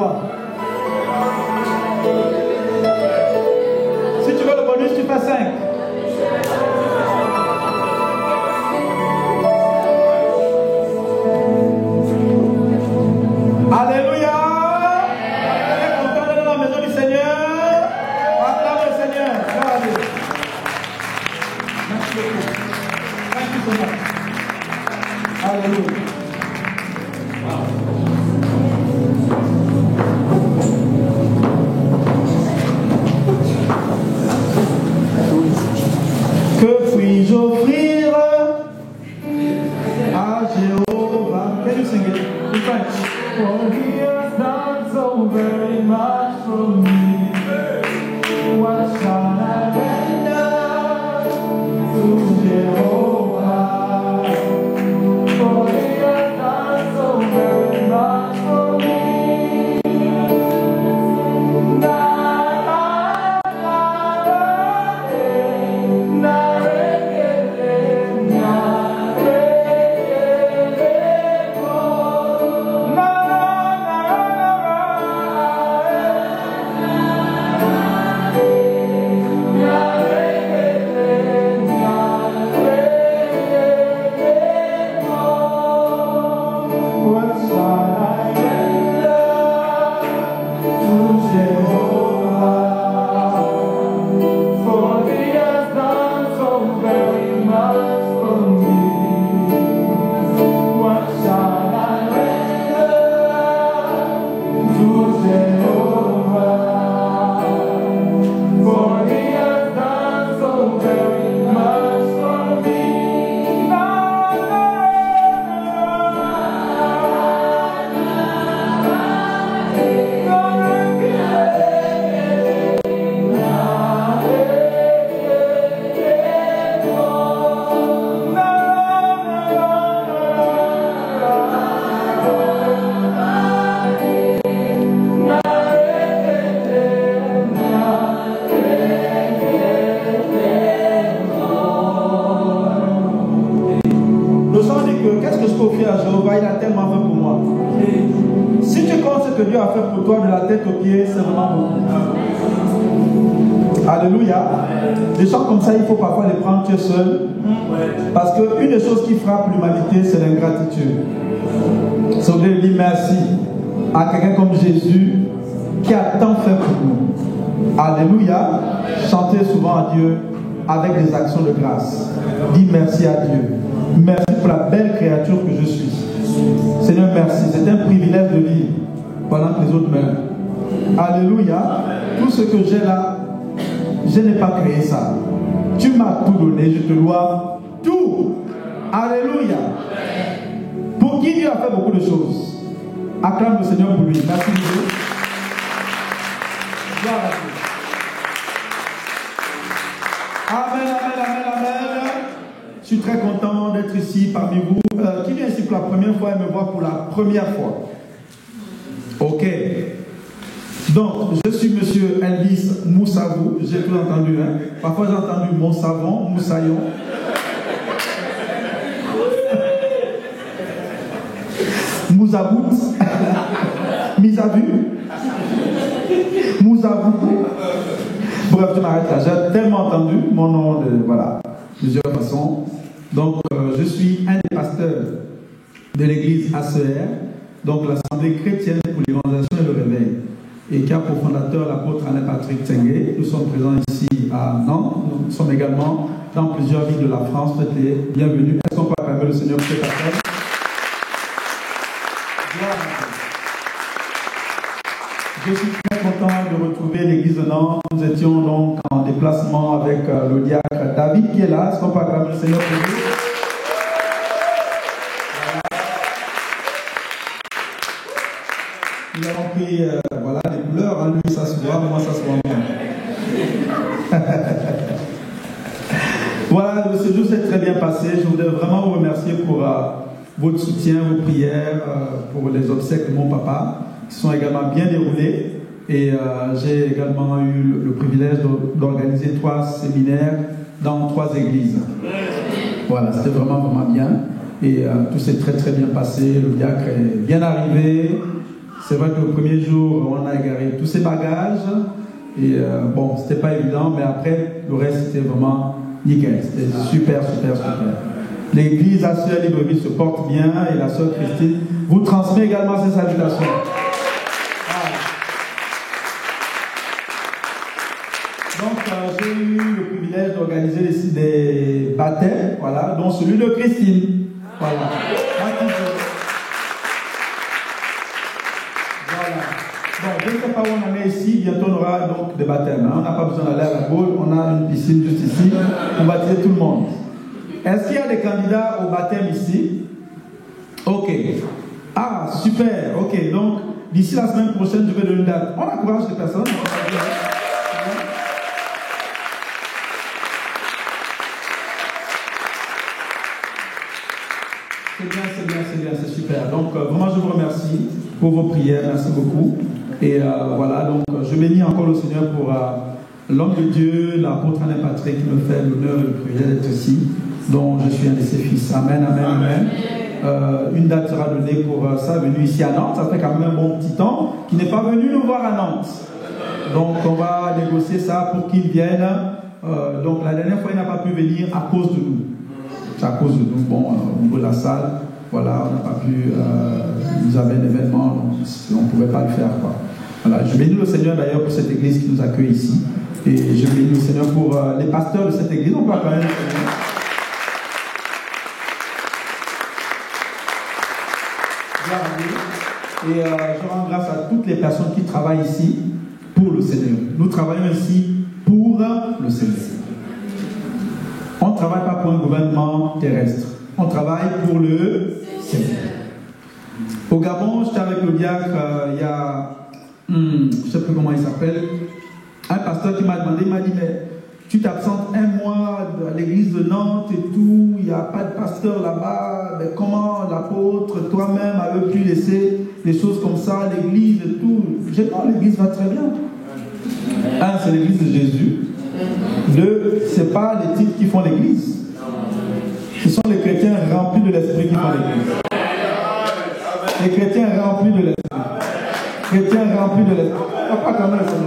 3. Si tu veux le bonus, tu fais 5. Alléluia. Tu es content d'être dans la maison du Seigneur? Acclame le Seigneur. Merci beaucoup. Merci beaucoup. Alléluia. Que puis-je offrir à Jéhovah? Can you sing it in French? For he has done so very much for me. What shall I render to Jehovah? For he has done so very much for me. Qu'est-ce que je peux offrir à Jéhovah? Il a tellement fait pour moi. Si tu comptes ce que Dieu a fait pour toi de la tête aux pieds, c'est vraiment beaucoup. Alléluia. Des chants comme ça, il faut parfois les prendre tu es seul. Parce qu'une des choses qui frappe l'humanité, c'est l'ingratitude. C'est de dire merci à quelqu'un comme Jésus qui a tant fait pour nous. Alléluia. Chantez souvent à Dieu avec des actions de grâce. Dis merci à Dieu. Merci pour la belle créature que je suis. Seigneur, merci. C'est un privilège de vivre pendant que les autres meurent. Alléluia. Tout ce que j'ai là, je n'ai pas créé ça. Tu m'as tout donné, je te loue tout. Alléluia. Pour qui Dieu a fait beaucoup de choses. Acclame le Seigneur pour lui. Merci Dieu. Gloire à Dieu. Amen, amen, amen, amen. Je suis très content d'être ici parmi vous. Qui vient ici pour la première fois et me voit pour la première fois? Ok. Donc, je suis monsieur Elvis Moussavou. J'ai tout entendu. Hein? Parfois, j'ai entendu mon savon, Moussaillon. Mouzabout. Misavu. Mouzavou. Bref, je m'arrête là. J'ai tellement entendu mon nom de, voilà, plusieurs façons. Donc, je suis un des pasteurs de l'église ACR, donc l'Assemblée chrétienne pour l'évangélisation et le réveil, et qui a pour fondateur l'apôtre Alain Patrick Tsengue. Nous sommes présents ici à Nantes. Nous sommes également dans plusieurs villes de la France. Vous êtes bienvenus. Est-ce qu'on peut acclamer le Seigneur pour cet appel? Je suis très content de retrouver l'église de Nantes. Nous étions donc en déplacement avec le diacre David qui est là. Est-ce qu'on peut acclamer le Seigneur pour lui? Nous avons pris voilà, des couleurs. Hein. Lui, ça se voit, moi, ça se voit moins. Voilà, le séjour s'est très bien passé. Je voudrais vraiment vous remercier pour votre soutien, vos prières, pour les obsèques de mon papa, qui sont également bien déroulés. Et j'ai également eu le privilège d'organiser 3 séminaires dans 3 églises. Voilà, c'était vraiment bien. Et tout s'est très très bien passé. Le diacre est bien arrivé. C'est vrai que le premier jour, on a égaré tous ses bagages. Et bon, c'était pas évident, mais après, le reste, c'était vraiment nickel. C'était super, super, super. L'église à Sœur Libreville se porte bien et la Sœur Christine vous transmet également ses salutations. Donc, j'ai eu le privilège d'organiser ici des baptêmes, voilà, dont celui de Christine. Voilà. Bon, je ne sais pas où on en est ici, bientôt on aura donc des baptêmes. On n'a pas besoin d'aller à la boule, on a une piscine juste ici, on va baptiser tout le monde. Est-ce qu'il y a des candidats au baptême ici? Ok. Ah, super, ok. Donc, d'ici la semaine prochaine, je vais donner une date. On encourage les personnes. C'est super. Donc, vraiment, je vous remercie pour vos prières. Merci beaucoup. Et voilà, donc, je bénis encore le Seigneur pour l'homme de Dieu, l'apôtre Alain Patrick, qui me fait l'honneur et le privilège d'être ici, dont je suis un de ses fils. Amen, amen, amen. Une date sera donnée pour sa venue ici à Nantes. Ça fait quand même un bon petit temps qu'il n'est pas venu nous voir à Nantes. Donc, on va négocier ça pour qu'il vienne. Donc, la dernière fois, il n'a pas pu venir à cause de nous. C'est à cause de nous, bon, au niveau de la salle, voilà, on n'a pas pu, nous avons un événement, donc on ne pouvait pas le faire, quoi. Voilà, je bénis le Seigneur d'ailleurs pour cette église qui nous accueille ici, et je bénis le Seigneur pour les pasteurs de cette église, on peut quand même. Et je rends grâce à toutes les personnes qui travaillent ici pour le Seigneur. Nous travaillons ici pour le Seigneur. On ne travaille pas pour un gouvernement terrestre. On travaille pour le Seigneur. Au Gabon, j'étais avec le diacre, il y a, je ne sais plus comment il s'appelle, un pasteur qui m'a demandé, il m'a dit, mais tu t'absentes un mois de l'église de Nantes et tout, il n'y a pas de pasteur là-bas, mais comment l'apôtre toi-même avait pu laisser des choses comme ça, l'église et tout? J'ai dit, non, l'église va très bien. Un, c'est l'église de Jésus. Deux, ce n'est pas les titres qui font l'église. Ce sont les chrétiens remplis de l'esprit qui font l'église. Les chrétiens remplis de l'esprit. Chrétiens remplis de l'esprit. Pas quand même, c'est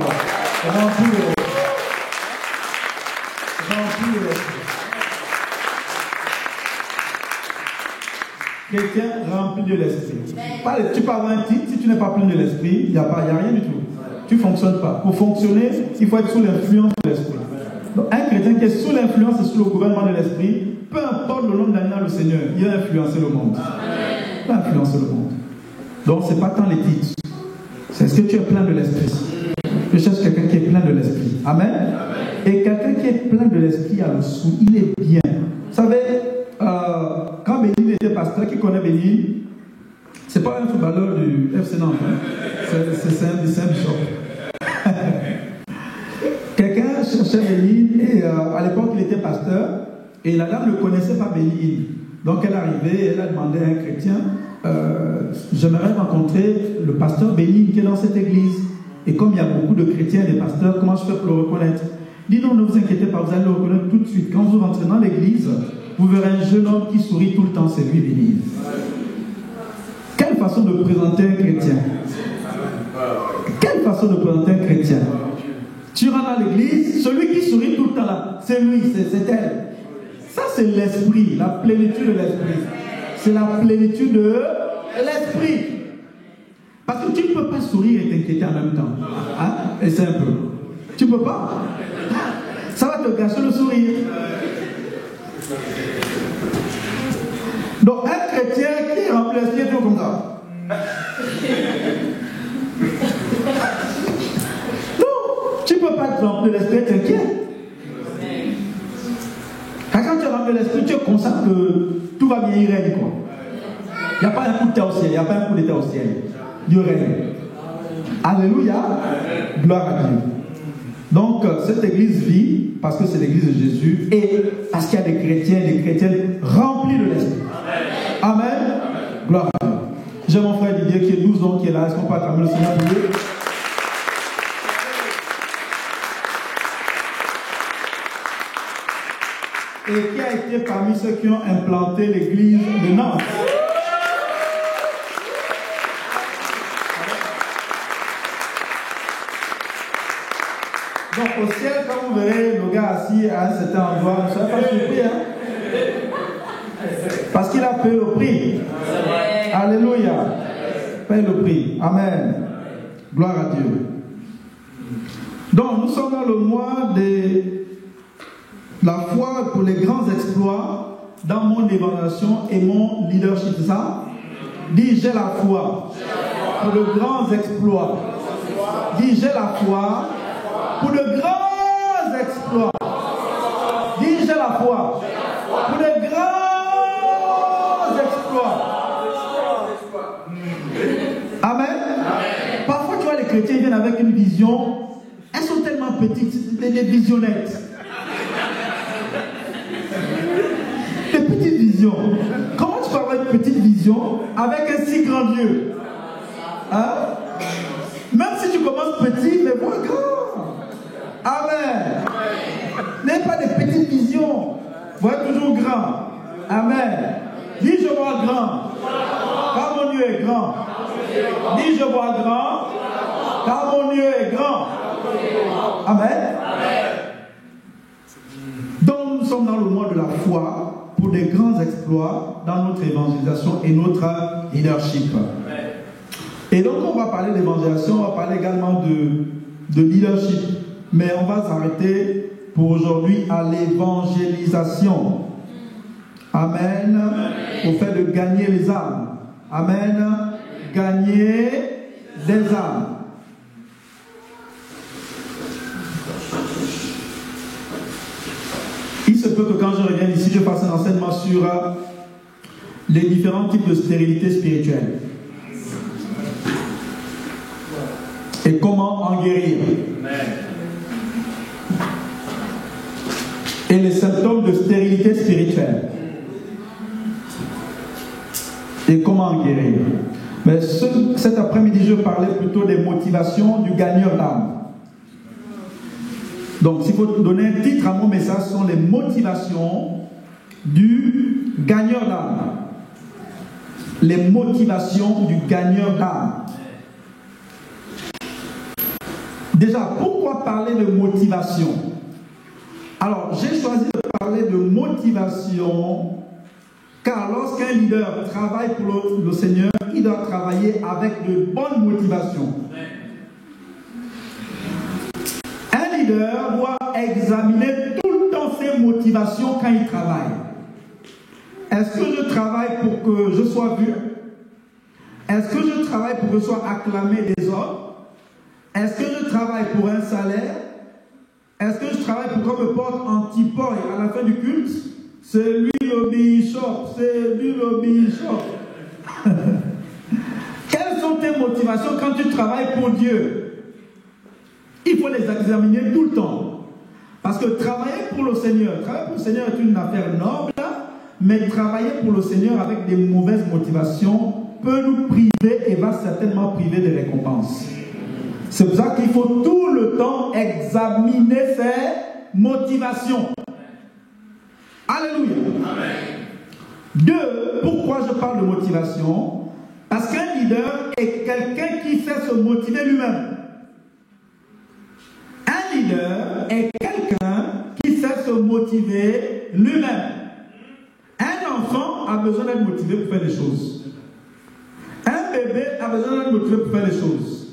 remplis de l'esprit. Remplis de l'esprit. Chrétiens remplis de l'esprit. Tu peux avoir un titre, si tu n'es pas plein de l'esprit, il n'y a rien du tout. Tu ne fonctionnes pas. Pour fonctionner, il faut être sous l'influence de l'esprit. Donc, un chrétien qui est sous l'influence et sous le gouvernement de l'esprit, peu importe le nombre d'années dans le Seigneur, il a influencé le monde. Il a influencé le monde. Donc, ce n'est pas tant les titres. C'est ce que tu es plein de l'esprit. Je cherche quelqu'un qui est plein de l'esprit. Amen. Et quelqu'un qui est plein de l'esprit à le sou, il est bien. Vous savez, quand Bénin était pasteur, qui connaît Bénin, ce n'est pas un footballeur du FC Nantes. C'est un bishop. Quelqu'un cherchait Bénin et à l'époque il était pasteur et la dame ne connaissait pas Bénin. Donc elle arrivait et elle a demandé à un chrétien, j'aimerais rencontrer le pasteur Bénin qui est dans cette église. Et comme il y a beaucoup de chrétiens et des pasteurs, comment je fais pour le reconnaître? Il dit non, ne vous inquiétez pas, vous allez le reconnaître tout de suite. Quand vous rentrez dans l'église, vous verrez un jeune homme qui sourit tout le temps, c'est lui Bénin. Quelle façon de présenter un chrétien? Quelle façon de présenter un chrétien? Tu rentres dans l'église, celui qui sourit tout le temps là, c'est lui, c'est elle. Ça c'est l'esprit, la plénitude de l'esprit. C'est la plénitude de l'esprit. Parce que tu ne peux pas sourire et t'inquiéter en même temps. Hein? Et c'est un peu. Tu ne peux pas. Ça va te gâcher le sourire. Donc un chrétien qui est rempli d'esprit est toujours comme ça. Tu ne peux pas te remplir de l'esprit, être inquiet. Quand tu es rempli de l'esprit, tu es conscient que tout va bien, il règne quoi. Il n'y a pas un coup de terre au ciel, il n'y a pas un coup d'état au ciel. Dieu règne. Alléluia. Gloire à Dieu. Donc, cette église vit parce que c'est l'église de Jésus et parce qu'il y a des chrétiens et des chrétiennes remplis de l'esprit. Amen. Gloire à Dieu. J'ai mon frère Didier qui est 12 ans, qui est là. Est-ce qu'on peut acclamer le Seigneur Didier? Et qui a été parmi ceux qui ont implanté l'église de Nantes. Donc au ciel, quand vous verrez le gars assis à un certain endroit, ne soyez pas surpris. Hein? Parce qu'il a payé le prix. Alléluia. Paye le prix. Amen. Gloire à Dieu. Donc nous sommes dans le mois de la foi pour les grands exploits dans mon évaluation et mon leadership. C'est ça? Dis, j'ai la foi pour de grands exploits. Dis, j'ai la foi pour de grands exploits. Dis, j'ai la foi pour de grands exploits. Amen. Parfois, tu vois, les chrétiens viennent avec une vision. Elles sont tellement petites, des visionnettes. Des petites visions. Comment tu peux avoir une petite vision avec un si grand Dieu? Hein? Même si tu commences petit, mais vois grand. Amen. N'ayez pas des petites visions. Voyez toujours grand. Amen. Dis, je vois grand. Car mon Dieu est grand. Dis, je vois grand. Car mon Dieu est grand. Amen. Donc nous sommes dans le mois de la foi pour des grands exploits dans notre évangélisation et notre leadership. Et donc on va parler d'évangélisation, on va parler également de leadership. Mais on va s'arrêter pour aujourd'hui à l'évangélisation. Amen. Au fait de gagner les âmes. Amen. Gagner des âmes. Il se peut que quand je revienne ici, je fasse un enseignement sur les différents types de stérilité spirituelle. Et comment en guérir. Et les symptômes de stérilité spirituelle. Et comment en guérir. Mais cet après-midi, je parlais plutôt des motivations du gagneur d'âme. Donc, s'il faut donner un titre à mon message, ce sont les motivations du gagneur d'âme. Les motivations du gagneur d'âme. Déjà, pourquoi parler de motivation? Alors, j'ai choisi de parler de motivation car lorsqu'un leader travaille pour le Seigneur, il doit travailler avec de bonnes motivations. Un leader doit examiner tout le temps ses motivations quand il travaille. Est-ce que je travaille pour que je sois vu? Est-ce que je travaille pour que je sois acclamé des hommes? Est-ce que je travaille pour un salaire? Est-ce que je travaille pour qu'on me porte en tipoy à la fin du culte? C'est lui le bishop, c'est lui le bishop. Quelles sont tes motivations quand tu travailles pour Dieu? Il faut les examiner tout le temps. Parce que travailler pour le Seigneur est une affaire noble, mais travailler pour le Seigneur avec des mauvaises motivations peut nous priver et va certainement priver des récompenses. C'est pour ça qu'il faut tout le temps examiner ses motivations. Alléluia. Amen. 2. Pourquoi je parle de motivation? Parce qu'un leader est quelqu'un qui sait se motiver lui-même. Un leader est quelqu'un qui sait se motiver lui-même. Un enfant a besoin d'être motivé pour faire des choses. Un bébé a besoin d'être motivé pour faire des choses.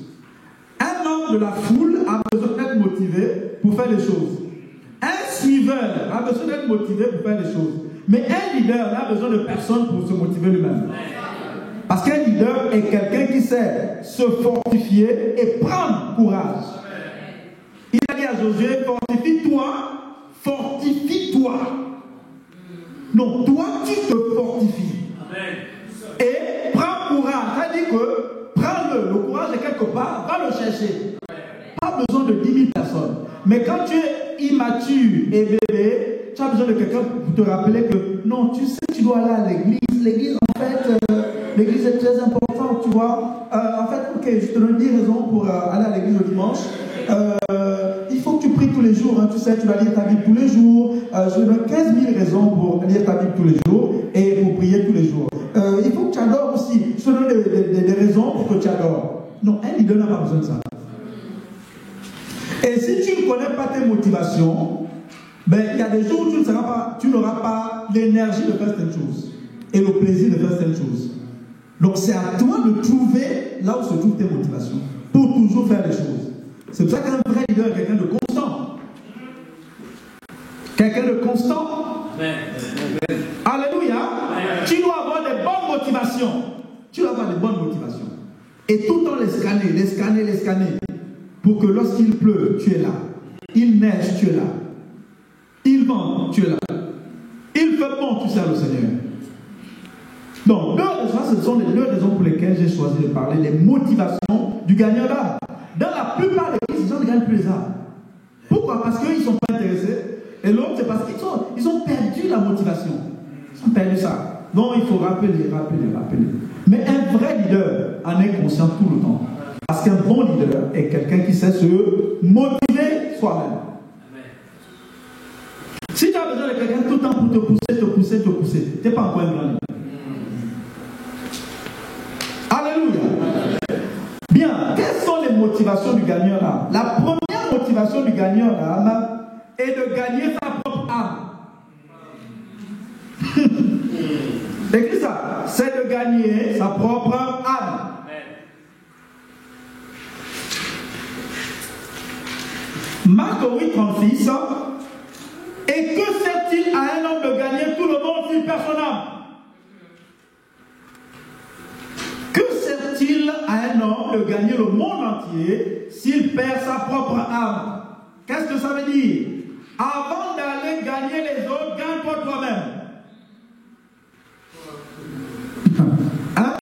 Un membre de la foule a besoin d'être motivé pour faire des choses. Un suiveur a besoin d'être motivé pour faire des choses. Mais un leader n'a besoin de personne pour se motiver lui-même. Parce qu'un leader est quelqu'un qui sait se fortifier et prendre courage. Il a dit à Josué, fortifie-toi, fortifie-toi. Donc toi, tu te fortifies. Et prends courage. Ça dit que prends-le. Le courage est quelque part, va le chercher. Pas besoin de 10 000 personnes. Mais quand tu es immature et bébé, tu as besoin de quelqu'un pour te rappeler que non, tu sais, tu dois aller à l'église. L'église, en fait, l'église est très importante, tu vois. En fait, ok, je te donne 10 raisons pour aller à l'église le dimanche. Il faut que tu pries tous les jours, hein, tu sais, tu vas lire ta Bible tous les jours. Je te donne 15 000 raisons pour lire ta Bible tous les jours et pour prier tous les jours. Il faut que tu adores aussi. Je te donne des raisons pour que tu adores. Non, un leader n'a pas besoin de ça. Et si tu ne connais pas tes motivations, ben, il y a des jours où tu n'auras pas l'énergie de faire certaines choses et le plaisir de faire certaines choses. Donc c'est à toi de trouver là où se trouvent tes motivations pour toujours faire les choses. C'est pour ça qu'un vrai leader est quelqu'un de constant. Quelqu'un de constant. Alléluia. Tu dois avoir des bonnes motivations. Tu dois avoir des bonnes motivations. Et tout le temps les scanner. Pour que lorsqu'il pleut, tu es là. Il neige, tu es là. Il vente, tu es là. Il fait bon, tu sers le Seigneur. Donc, ce sont les deux raisons pour lesquelles j'ai choisi de parler des motivations du gagnant d'âme. Dans la plupart des cas, les gens ne gagnent plus les âmes. Pourquoi? Parce qu'ils ne sont pas intéressés. Et l'autre, c'est parce qu'ils ont perdu la motivation. Ils ont perdu ça. Donc, il faut rappeler. Mais un vrai leader en est conscient tout le temps. Parce qu'un bon leader est quelqu'un qui sait se motiver soi-même. Si tu as besoin de quelqu'un tout le temps pour te pousser, tu n'es pas encore un grand leader. Alléluia. Bien, quelles sont les motivations du gagneur d'âme? La première motivation du gagneur d'âme est de gagner sa propre âme. Écris ça. C'est de gagner sa propre âme. Marc 8:36. Et que sert-il à un homme de gagner tout le monde s'il perd son âme? Que sert-il à un homme de gagner le monde entier s'il perd sa propre âme? Qu'est-ce que ça veut dire? Avant d'aller gagner les autres, gagne-toi toi-même. Hein?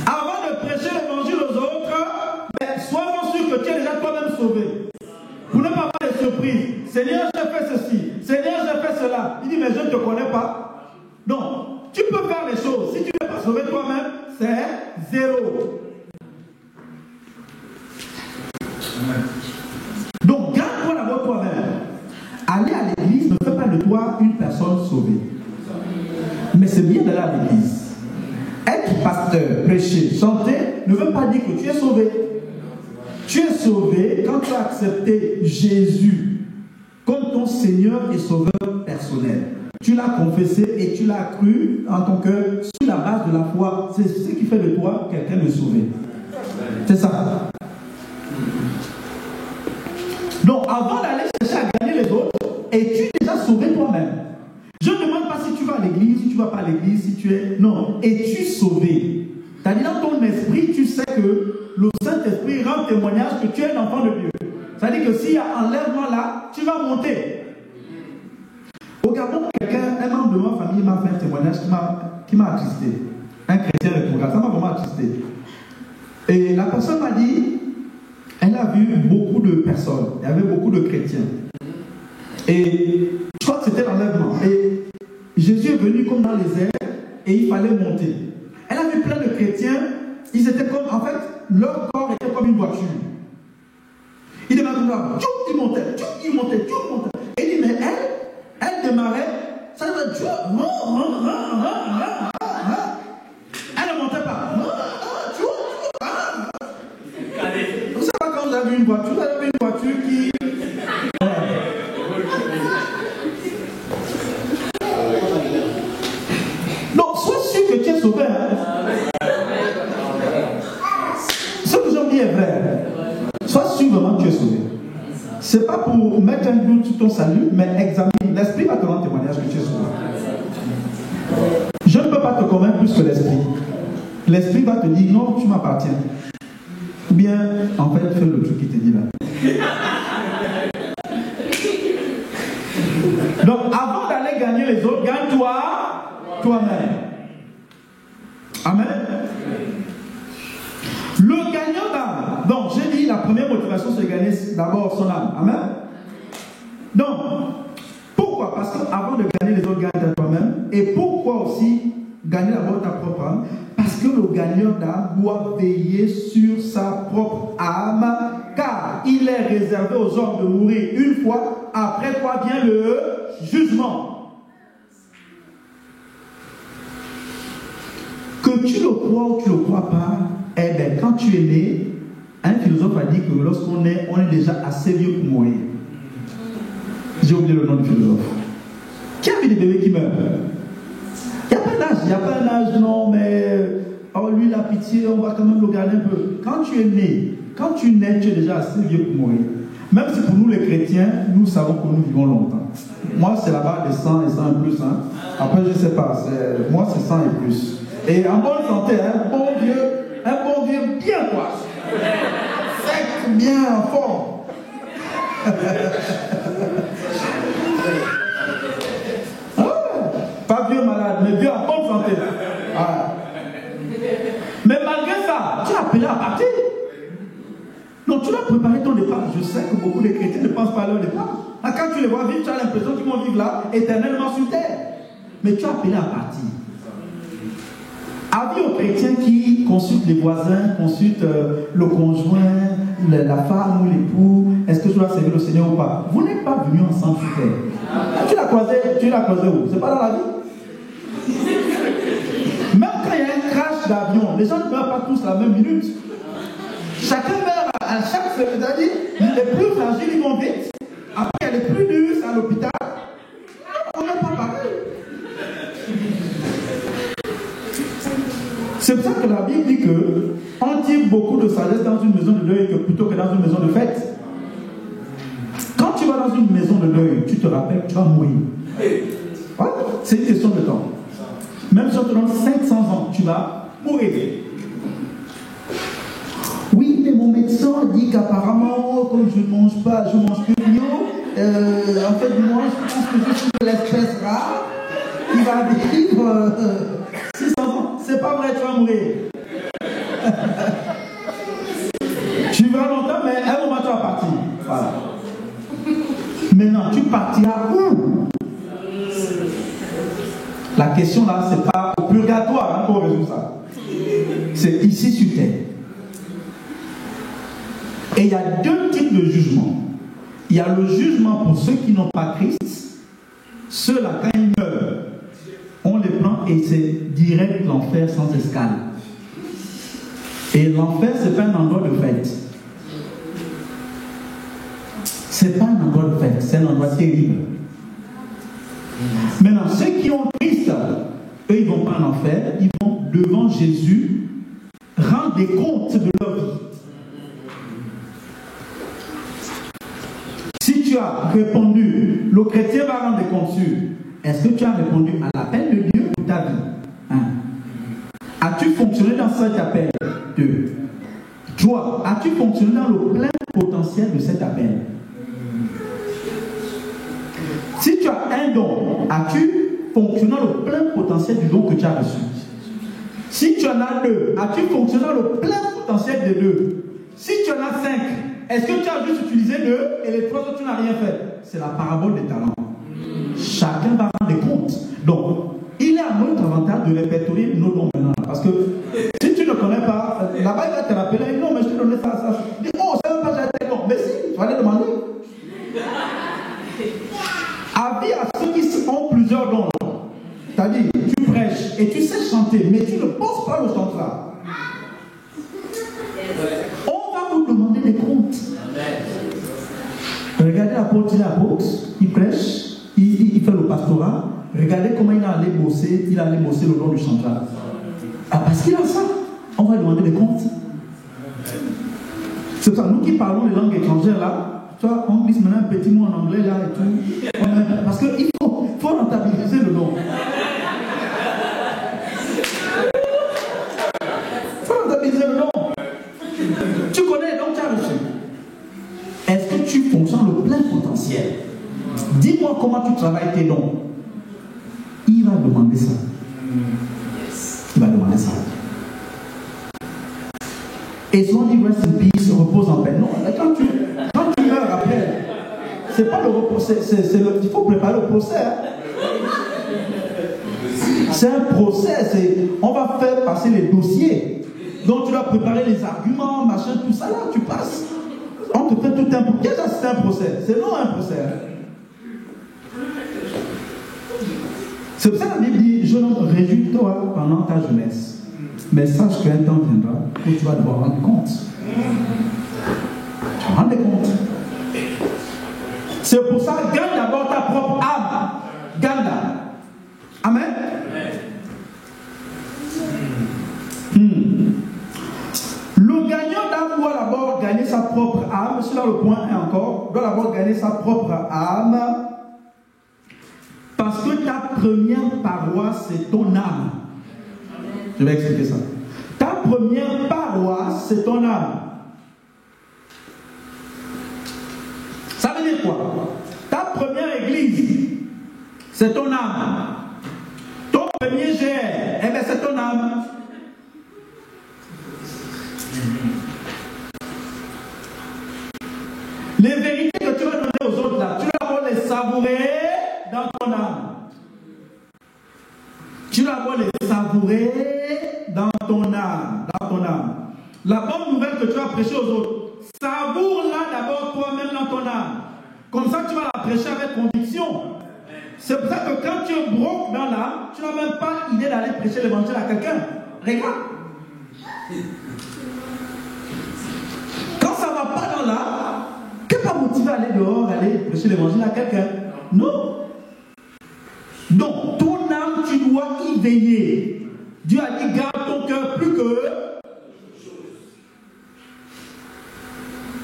Avant de prêcher l'évangile aux autres, sois sûr que tu es déjà toi-même sauvé. Pour ne pas avoir des surprises. Seigneur, j'ai fait ceci. Seigneur, j'ai fait cela. Il dit, mais je ne te connais pas. Non. Tu peux faire les choses. Si tu n'es pas sauvé toi-même, c'est zéro. Donc, garde-toi d'abord toi-même. Aller à l'église ne fait pas de toi une personne sauvée. Mais c'est bien d'aller à l'église. Être pasteur, prêcher, chanter ne veut pas dire que tu es sauvé. Tu es sauvé quand tu as accepté Jésus comme ton Seigneur et Sauveur personnel. Tu l'as confessé et tu l'as cru en ton cœur sur la base de la foi. C'est ce qui fait de toi quelqu'un de sauvé. C'est ça. Donc, avant d'aller chercher à gagner les autres, es-tu déjà sauvé toi-même? Je ne demande pas si tu vas à l'église, si tu ne vas pas à l'église, si tu es... Non, es-tu sauvé? C'est-à-dire dans ton esprit, tu sais que le Saint-Esprit rend témoignage que tu es un enfant de Dieu. C'est-à-dire que s'il y a enlèvement là, tu vas monter. Au Gabon, un membre de ma famille m'a fait un témoignage qui m'a attristé. Un chrétien rétrograde, ça m'a vraiment attristé. Et la personne m'a dit, elle a vu beaucoup de personnes, il y avait beaucoup de chrétiens. Et je crois que c'était l'enlèvement. Et Jésus est venu comme dans les airs et il fallait monter. Elle a vu plein de chrétiens, ils étaient comme, en fait, leur corps était comme une voiture. Il démarrait comme ça, il montait. Et il dit, mais elle démarrait, ça veut dire, elle ne montait pas. Vous savez pas quand vous avez une voiture, qui... Donc, sois sûr que tu es sauvé. Ce que j'ai dit est vrai. Sois sûr vraiment que tu es sauvé. Ce n'est pas pour mettre un doute sur ton salut, mais examine. L'esprit va te rendre témoignage que tu es sauvé. Je ne peux pas te convaincre plus que l'esprit. L'esprit va te dire non, tu m'appartiens. Ou bien, en fait, fais le truc qui te dit là. Donc, avant d'aller gagner les autres, gagne-toi toi-même. Amen. Le gagnant d'âme. Donc, j'ai dit la première motivation, c'est de gagner d'abord son âme. Amen. Donc, pourquoi? Parce qu'avant de gagner les autres, gagne toi-même. Et pourquoi aussi gagner d'abord ta propre âme? Parce que le gagnant d'âme doit veiller sur sa propre âme, car il est réservé aux hommes de mourir une fois, après quoi vient le jugement. Que tu le crois ou tu ne le crois pas, eh bien, quand tu es né, Un philosophe a dit que lorsqu'on est, on est déjà assez vieux pour mourir. J'ai oublié le nom du philosophe. Qui a vu des bébés qui meurent? Il n'y a pas d'âge, il n'y a pas d'âge, non, mais oh, lui, la pitié, on va quand même le garder un peu. Quand tu es né, tu es déjà assez vieux pour mourir. Même si pour nous les chrétiens, nous savons que nous vivons longtemps. Moi, c'est la barre de 100 et 100 et plus. Hein. Après, je ne sais pas. Moi, c'est 100 et plus. Et en bonne santé, un bon vieux bien quoi. Sec, bien, fort. Pas vieux malade, mais vieux en bonne santé. Ah. Mais malgré ça, tu es appelé à partir. Donc tu dois préparer ton départ. Je sais que beaucoup de chrétiens ne pensent pas à leur départ. Quand tu les vois vivre, tu as l'impression qu'ils vont vivre là, éternellement sur terre. Mais tu es appelé à partir. Avis aux chrétiens qui consultent les voisins, consultent le conjoint, la femme ou l'époux, est-ce que tu dois servir le Seigneur ou pas? Vous n'êtes pas venus ensemble sur terre. Tu l'as croisé où? C'est pas dans la vie? Même quand il y a un crash d'avion, les gens ne meurent pas tous la même minute. Chacun meurt à chaque seconde. C'est-à-dire, les plus fragiles, ils vont vite. Après, il y a les plus durs, c'est à l'hôpital. On n'est pas pareil. C'est pour ça que la Bible dit que on tire beaucoup de sagesse dans une maison de deuil plutôt que dans une maison de fête. Quand tu vas dans une maison de deuil, tu te rappelles que tu vas mourir. Voilà. C'est une question de temps. Même si on te donne 500 ans, tu vas mourir. Oui, mais mon médecin dit qu'apparemment, comme je ne mange pas, je mange que bio, en fait, moi, je pense que je suis de l'espèce rare, il va vivre 600 ans. C'est pas vrai, tu vas mourir. Tu vas longtemps, mais à un moment, tu vas partir. Voilà. Maintenant, tu partiras où? La question là, c'est pas au purgatoire hein, pour résoudre ça. C'est ici sur terre. Et il y a deux types de jugements. Il y a le jugement pour ceux qui n'ont pas Christ. Ceux-là, quand ils meurent, on les prend et c'est direct l'enfer sans escale. Et l'enfer, c'est pas un endroit de fête. C'est pas un endroit de fête, c'est un endroit terrible. Maintenant, ceux qui ont Christ, eux, ils ne vont pas en enfer, ils vont devant Jésus rendre des comptes de leur vie. Si tu as répondu, le chrétien va rendre des comptes sur est-ce que tu as répondu à l'appel de Dieu pour ta vie? As-tu fonctionné dans cet appel? 2. Toi, as-tu fonctionné dans le plein potentiel de cet appel? Si tu as un don, as-tu fonctionné dans le plein potentiel du don que tu as reçu? Si tu en as 2, as-tu fonctionné dans le plein potentiel des 2? Si tu en as 5, est-ce que tu as juste utilisé 2 et les 3 autres tu n'as rien fait? C'est la parabole des talents. Chacun va rendre des comptes. Donc, il est à notre avantage de répertorier nos dons maintenant. Parce que si tu ne connais pas, là-bas il va te rappeler, non mais je te donnais ça. Dis, oh, ça ne veut pas j'ai tes dons. Mais si, il fallait demander. Avis à ceux qui ont plusieurs dons. C'est-à-dire, tu prêches et tu sais chanter, mais tu ne penses pas le chanteur. On va vous demander des comptes. Regardez l'apôtre, il prêche, il fait le pastorat. Regardez comment il allait bosser le don du chanteur. Parce qu'il a ça, on va demander des comptes. C'est ça, nous qui parlons les langues étrangères là, toi, on glisse maintenant un petit mot en anglais là et tout. Parce qu'il faut rentabiliser le don. Il faut rentabiliser le don. Tu connais, donc tu as reçu. Est-ce que tu fonctionnes le plein potentiel? Dis-moi comment tu travailles tes dons. Il va demander ça. Il va demander ça. Et souvent dit rest in peace, repose en paix. Non, quand tu meurs après, c'est pas le repos, il faut préparer le procès. Hein. C'est un procès, on va faire passer les dossiers. Donc tu dois préparer les arguments, machin, tout ça là, tu passes. On te fait tout un procès. Qu'est-ce que c'est un procès? C'est non un procès. C'est pour ça que la Bible dit, jeune homme, réjouis-toi pendant ta jeunesse. Mais sache qu'un temps viendra où tu vas devoir rendre compte. C'est pour ça, gagne d'abord ta propre âme. Gagne-la. Amen. Le gagnant d'âme doit d'abord gagner sa propre âme. C'est là le point 1 encore. Doit d'abord gagner sa propre âme. Parce que ta première paroisse, c'est ton âme. Je vais expliquer ça. Ta première paroisse, c'est ton âme. Ça veut dire quoi? Ta première église, c'est ton âme. Ton premier GR, eh bien c'est ton âme. Les vérités que tu vas donner aux autres là, tu dois les savourer dans ton âme. Tu dois les savourer dans ton âme. Dans ton âme. La bonne nouvelle que tu vas prêcher aux autres, savoure-la d'abord toi-même dans ton âme. Comme ça, tu vas la prêcher avec conviction. C'est pour ça que quand tu es broke dans l'âme, tu n'as même pas l'idée d'aller prêcher l'évangile à quelqu'un. Regarde. Quand ça ne va pas dans l'âme, qu'est-ce qui va motiver à aller dehors, aller prêcher l'évangile à quelqu'un? Non. Donc, ton âme, tu dois y veiller. Dieu a dit, garde ton cœur plus que...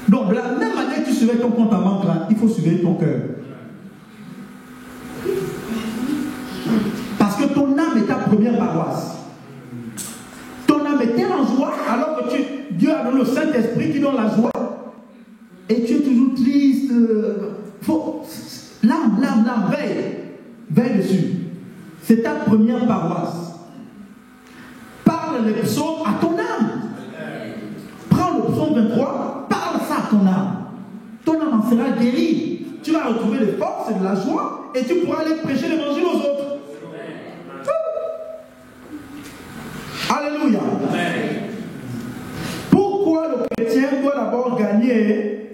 Donc, de la même manière que tu surveilles ton compte en banque, là, il faut surveiller ton cœur. Parce que ton âme est ta première paroisse. Ton âme est telle en joie, alors que Dieu a donné le Saint-Esprit qui donne la joie. Et tu es toujours triste. L'âme, veille dessus. C'est ta première paroisse. Parle les psaumes à ton âme. Prends le psaume 23, parle ça à ton âme. Ton âme en sera guérie. Tu vas retrouver les forces et de la joie et tu pourras aller prêcher l'évangile aux autres. Alléluia. Pourquoi le chrétien doit d'abord gagner?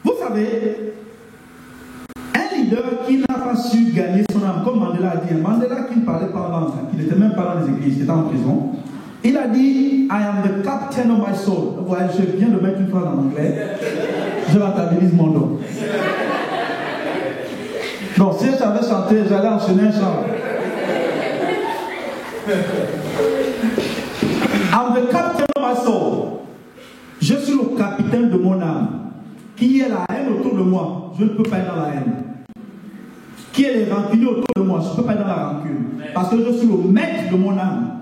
Vous savez, un leader qui n'a pas su gagner son âme, comme Mandela a dit, Mandela qui ne parlait pas en langue, qui n'était même pas dans les églises, qui était en prison, il a dit, I am the captain of my soul. Voilà, je viens de mettre une phrase en anglais, je rentabilise mon nom. Donc si j'avais chanté, j'allais enchaîner un chant. I'm the captain of my soul. Je suis le capitaine de mon âme. Qui est la haine autour de moi, je ne peux pas être dans la haine. Qui est les rancuniers autour de moi, je ne peux pas être dans la rancune. Parce que je suis le maître de mon âme.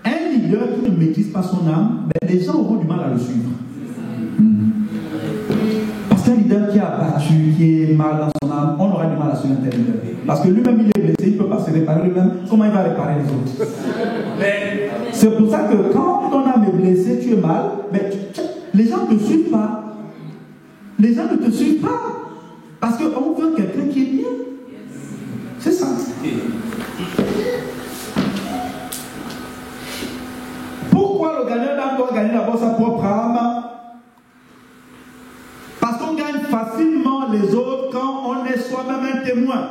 Un leader qui ne maîtrise pas son âme, ben, les gens auront du mal à le suivre. Parce qu'un leader qui a battu, qui est mal dans son âme, on aura du mal à suivre un tel leader. Parce que lui-même il est blessé, il ne peut pas se réparer lui-même. Comment il va réparer les autres? C'est pour ça que quand ton âme est blessée, tu es mal, ben, les gens ne te suivent pas. Les gens ne te suivent pas. Parce qu'on veut quelqu'un qui est bien. C'est ça. Pourquoi le gagnant d'âme doit gagner d'abord sa propre âme? Parce qu'on gagne facilement les autres quand on est soi-même un témoin.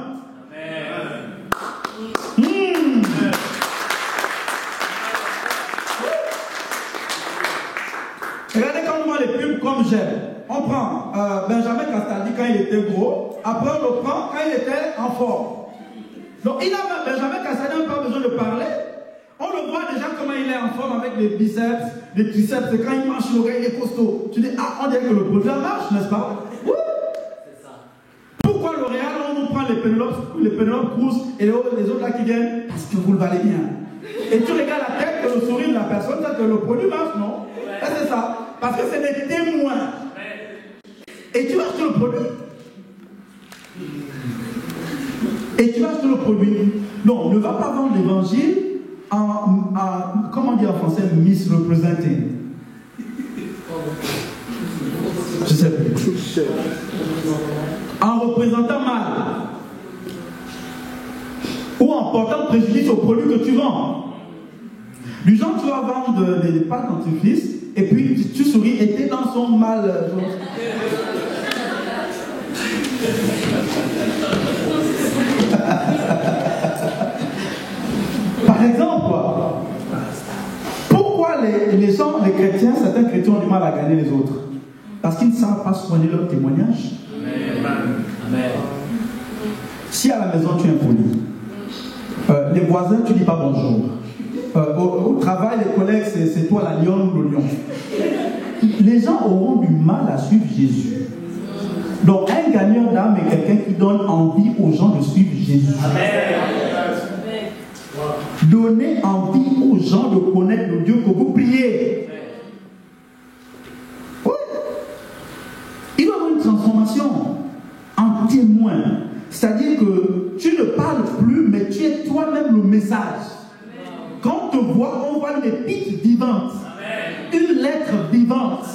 Regardez quand on voit les pubs comme j'aime. On prend Benjamin Castaldi quand il était gros, après on le prend quand il était en forme. Donc Benjamin Castaldi n'a pas besoin de parler. On le voit déjà comment il est en forme avec les biceps, les triceps, et quand il marche le gars il est costaud. Tu dis, ah, on dirait que le produit marche, n'est-ce pas? Oui. C'est ça. Pourquoi L'Oréal, on nous prend les Penelope Cruz et les autres là qui viennent? Parce que vous le valez bien. Et tu regardes la tête et le sourire de la personne, ça que le produit marche, non? C'est ça. Parce que c'est des témoins. Et tu vas acheter le produit. Et tu vas acheter le produit. Non, ne va pas vendre l'évangile comment dire en français, misrepresenting. Je sais plus. En représentant mal. Ou en portant préjudice au produit que tu vends. Du genre, tu vas vendre des pâtes dentifrice et puis tu souris et tes dents sont mal. Par exemple, quoi. Pourquoi les gens, les chrétiens, certains chrétiens ont du mal à gagner les autres? Parce qu'ils ne savent pas soigner leur témoignage. Amen. Si à la maison tu es impoli, les voisins tu dis pas bonjour, au travail les collègues c'est toi la lionne ou le lion, les gens auront du mal à suivre Jésus. Donc un gagnant d'âme est quelqu'un qui donne envie aux gens de suivre Jésus. Amen. Donnez envie aux gens de connaître le Dieu que vous priez. Oui. Il doit y avoir une transformation en témoin. C'est-à-dire que tu ne parles plus, mais tu es toi-même le message. Quand on te voit, on voit une épître vivante, une lettre vivante.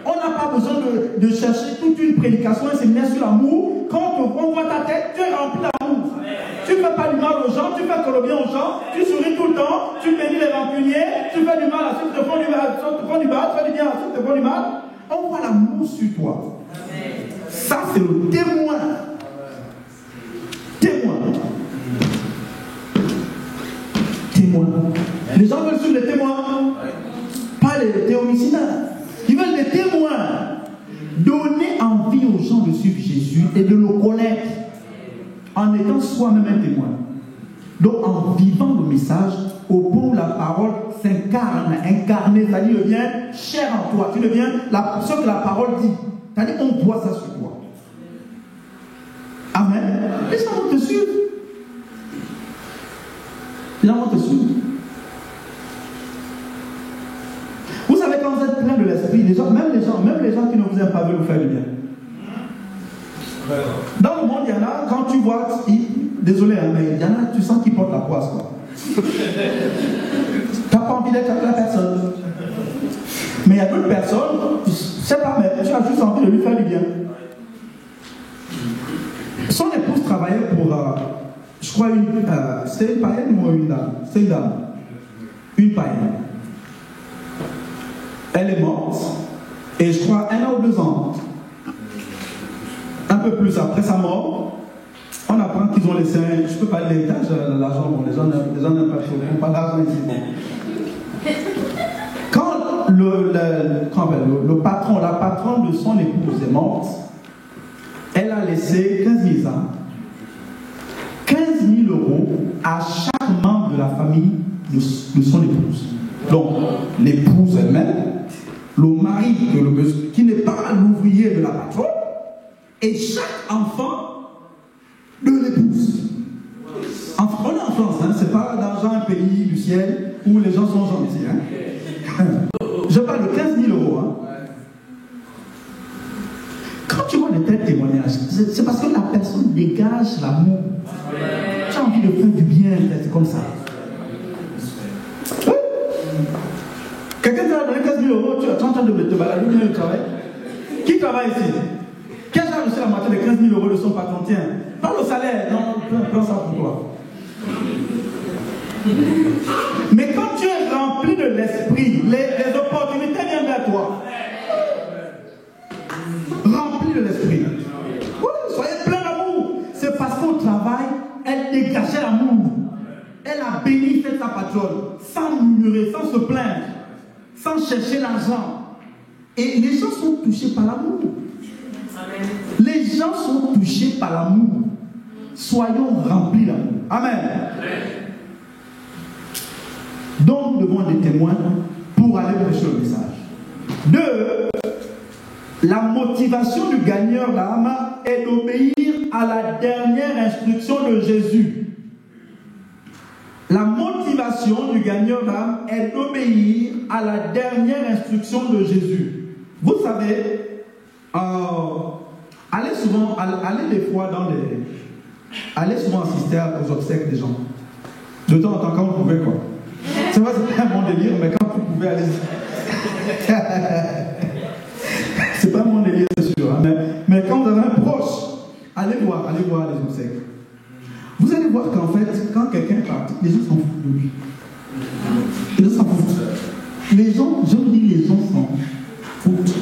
On n'a pas besoin de chercher toute une prédication, un séminaire sur l'amour. Quand on voit ta tête, tu es rempli d'amour. Tu ne fais pas du mal aux gens, tu fais que le bien aux gens, tu souris tout le temps, tu bénis les rancuniers, tu fais du mal à ceux qui te font du mal, tu fais du bien à ceux qui te font du mal. On voit l'amour sur toi. Ça, c'est le témoin. Témoin. Témoin. Les gens veulent suivre les témoins, pas les théomicidaires. Ils veulent des témoins. Donner envie aux gens de suivre Jésus et de le connaître en étant soi-même un témoin. Donc en vivant le message au point où la parole s'incarne, incarnée, c'est-à-dire devient chair en toi. Tu deviens ce que la parole dit. C'est-à-dire on voit ça sur toi. Amen. Les gens vont te suivre. Les gens vont te suivre. Vous savez, quand vous êtes plein de l'esprit, même les gens qui ne vous aiment pas veulent vous faire du bien. Dans le monde, il y en a, quand tu vois, désolé, hein, mais il y en a, tu sens qu'ils portent la poisse, quoi. Tu n'as pas envie d'être avec la personne. Mais il y a d'autres personnes, je ne sais pas, mais tu as juste envie de lui faire du bien. Son épouse travaillait pour, je crois, c'est une païenne ou une dame? C'est une dame. Une païenne. Elle est morte, et je crois 1 an ou 2 ans, un peu plus après sa mort, on apprend qu'ils ont laissé un, je peux pas l'héritage, l'argent, bon, les gens n'aiment pas trop, ils n'ont pas d'argent ici. Bon. Quand le patron, la patronne de son épouse est morte, elle a laissé 15 000 ans, 15 000 € à chaque membre de la famille de son épouse. Donc, l'épouse elle-même, le mari qui n'est pas l'ouvrier de la patronne, et chaque enfant de l'épouse. On est en France, hein, c'est pas dans un pays du ciel où les gens sont gentils. Hein. Je parle de 15 000 €. Hein. Quand tu vois de tels témoignages, c'est parce que la personne dégage l'amour. Tu as envie de faire du bien, c'est comme ça. Quelqu'un t'a donné 15 000 €, tu es en train de te balader au travail. Qui travaille ici? Qui a reçu la moitié de 15 000 € de son patron? Tiens, pas le salaire, non, prends ça pour toi. Mais quand tu es rempli de l'esprit, les opportunités viennent vers toi. Rempli de l'esprit. Oui, soyez plein d'amour. C'est parce qu'au travail, elle dégageait l'amour. Elle a béni sa patronne, sans murmurer, sans se plaindre, sans chercher l'argent. Et les gens sont touchés par l'amour. Les gens sont touchés par l'amour. Soyons remplis d'amour. Amen. Donc, nous devons être des témoins pour aller prêcher le message. 2. La motivation du gagneur d'âme est d'obéir à la dernière instruction de Jésus. La motivation du gagneur d'âme est d'obéir à la dernière instruction de Jésus. Vous savez, allez souvent assister aux obsèques des gens. De temps en temps, quand vous pouvez, quoi. C'est vrai, c'est pas un bon délire, mais quand vous pouvez, allez-y. C'est pas mon délire, c'est sûr. Hein, mais quand vous avez un proche, allez voir les obsèques. Vous allez voir qu'en fait, quand quelqu'un part, les gens s'en foutent de lui. Les gens s'en foutent. Les gens, je vous dis, les gens s'en foutent.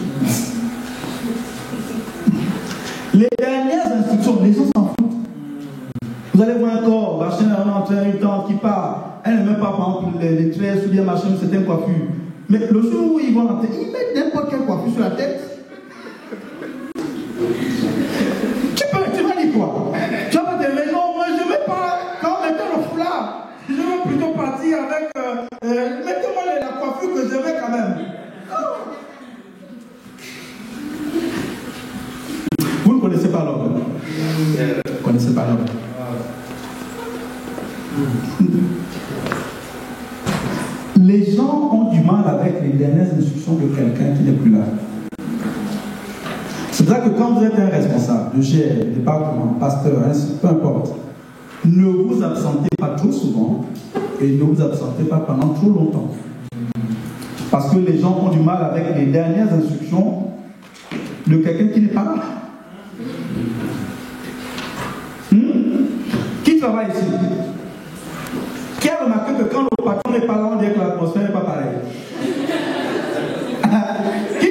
Les dernières instructions, les gens s'en foutent. Vous allez voir un corps, machin, une tante qui part. Elle n'aime même pas, par exemple, les traits, souliers, machin, c'est une coiffure. Mais le jour où ils vont entrer, ils mettent n'importe quelle coiffure sur la tête. Vous ne connaissez pas l'homme. Les gens ont du mal avec les dernières instructions de quelqu'un qui n'est plus là. C'est pour ça que quand vous êtes un responsable de GR, département, pasteur, peu importe, ne vous absentez pas trop souvent et ne vous absentez pas pendant trop longtemps. Parce que les gens ont du mal avec les dernières instructions de quelqu'un qui n'est pas là. Qui travaille ici? Qui a remarqué que quand le patron n'est pas là, on dirait que l'atmosphère n'est pas pareille? Qui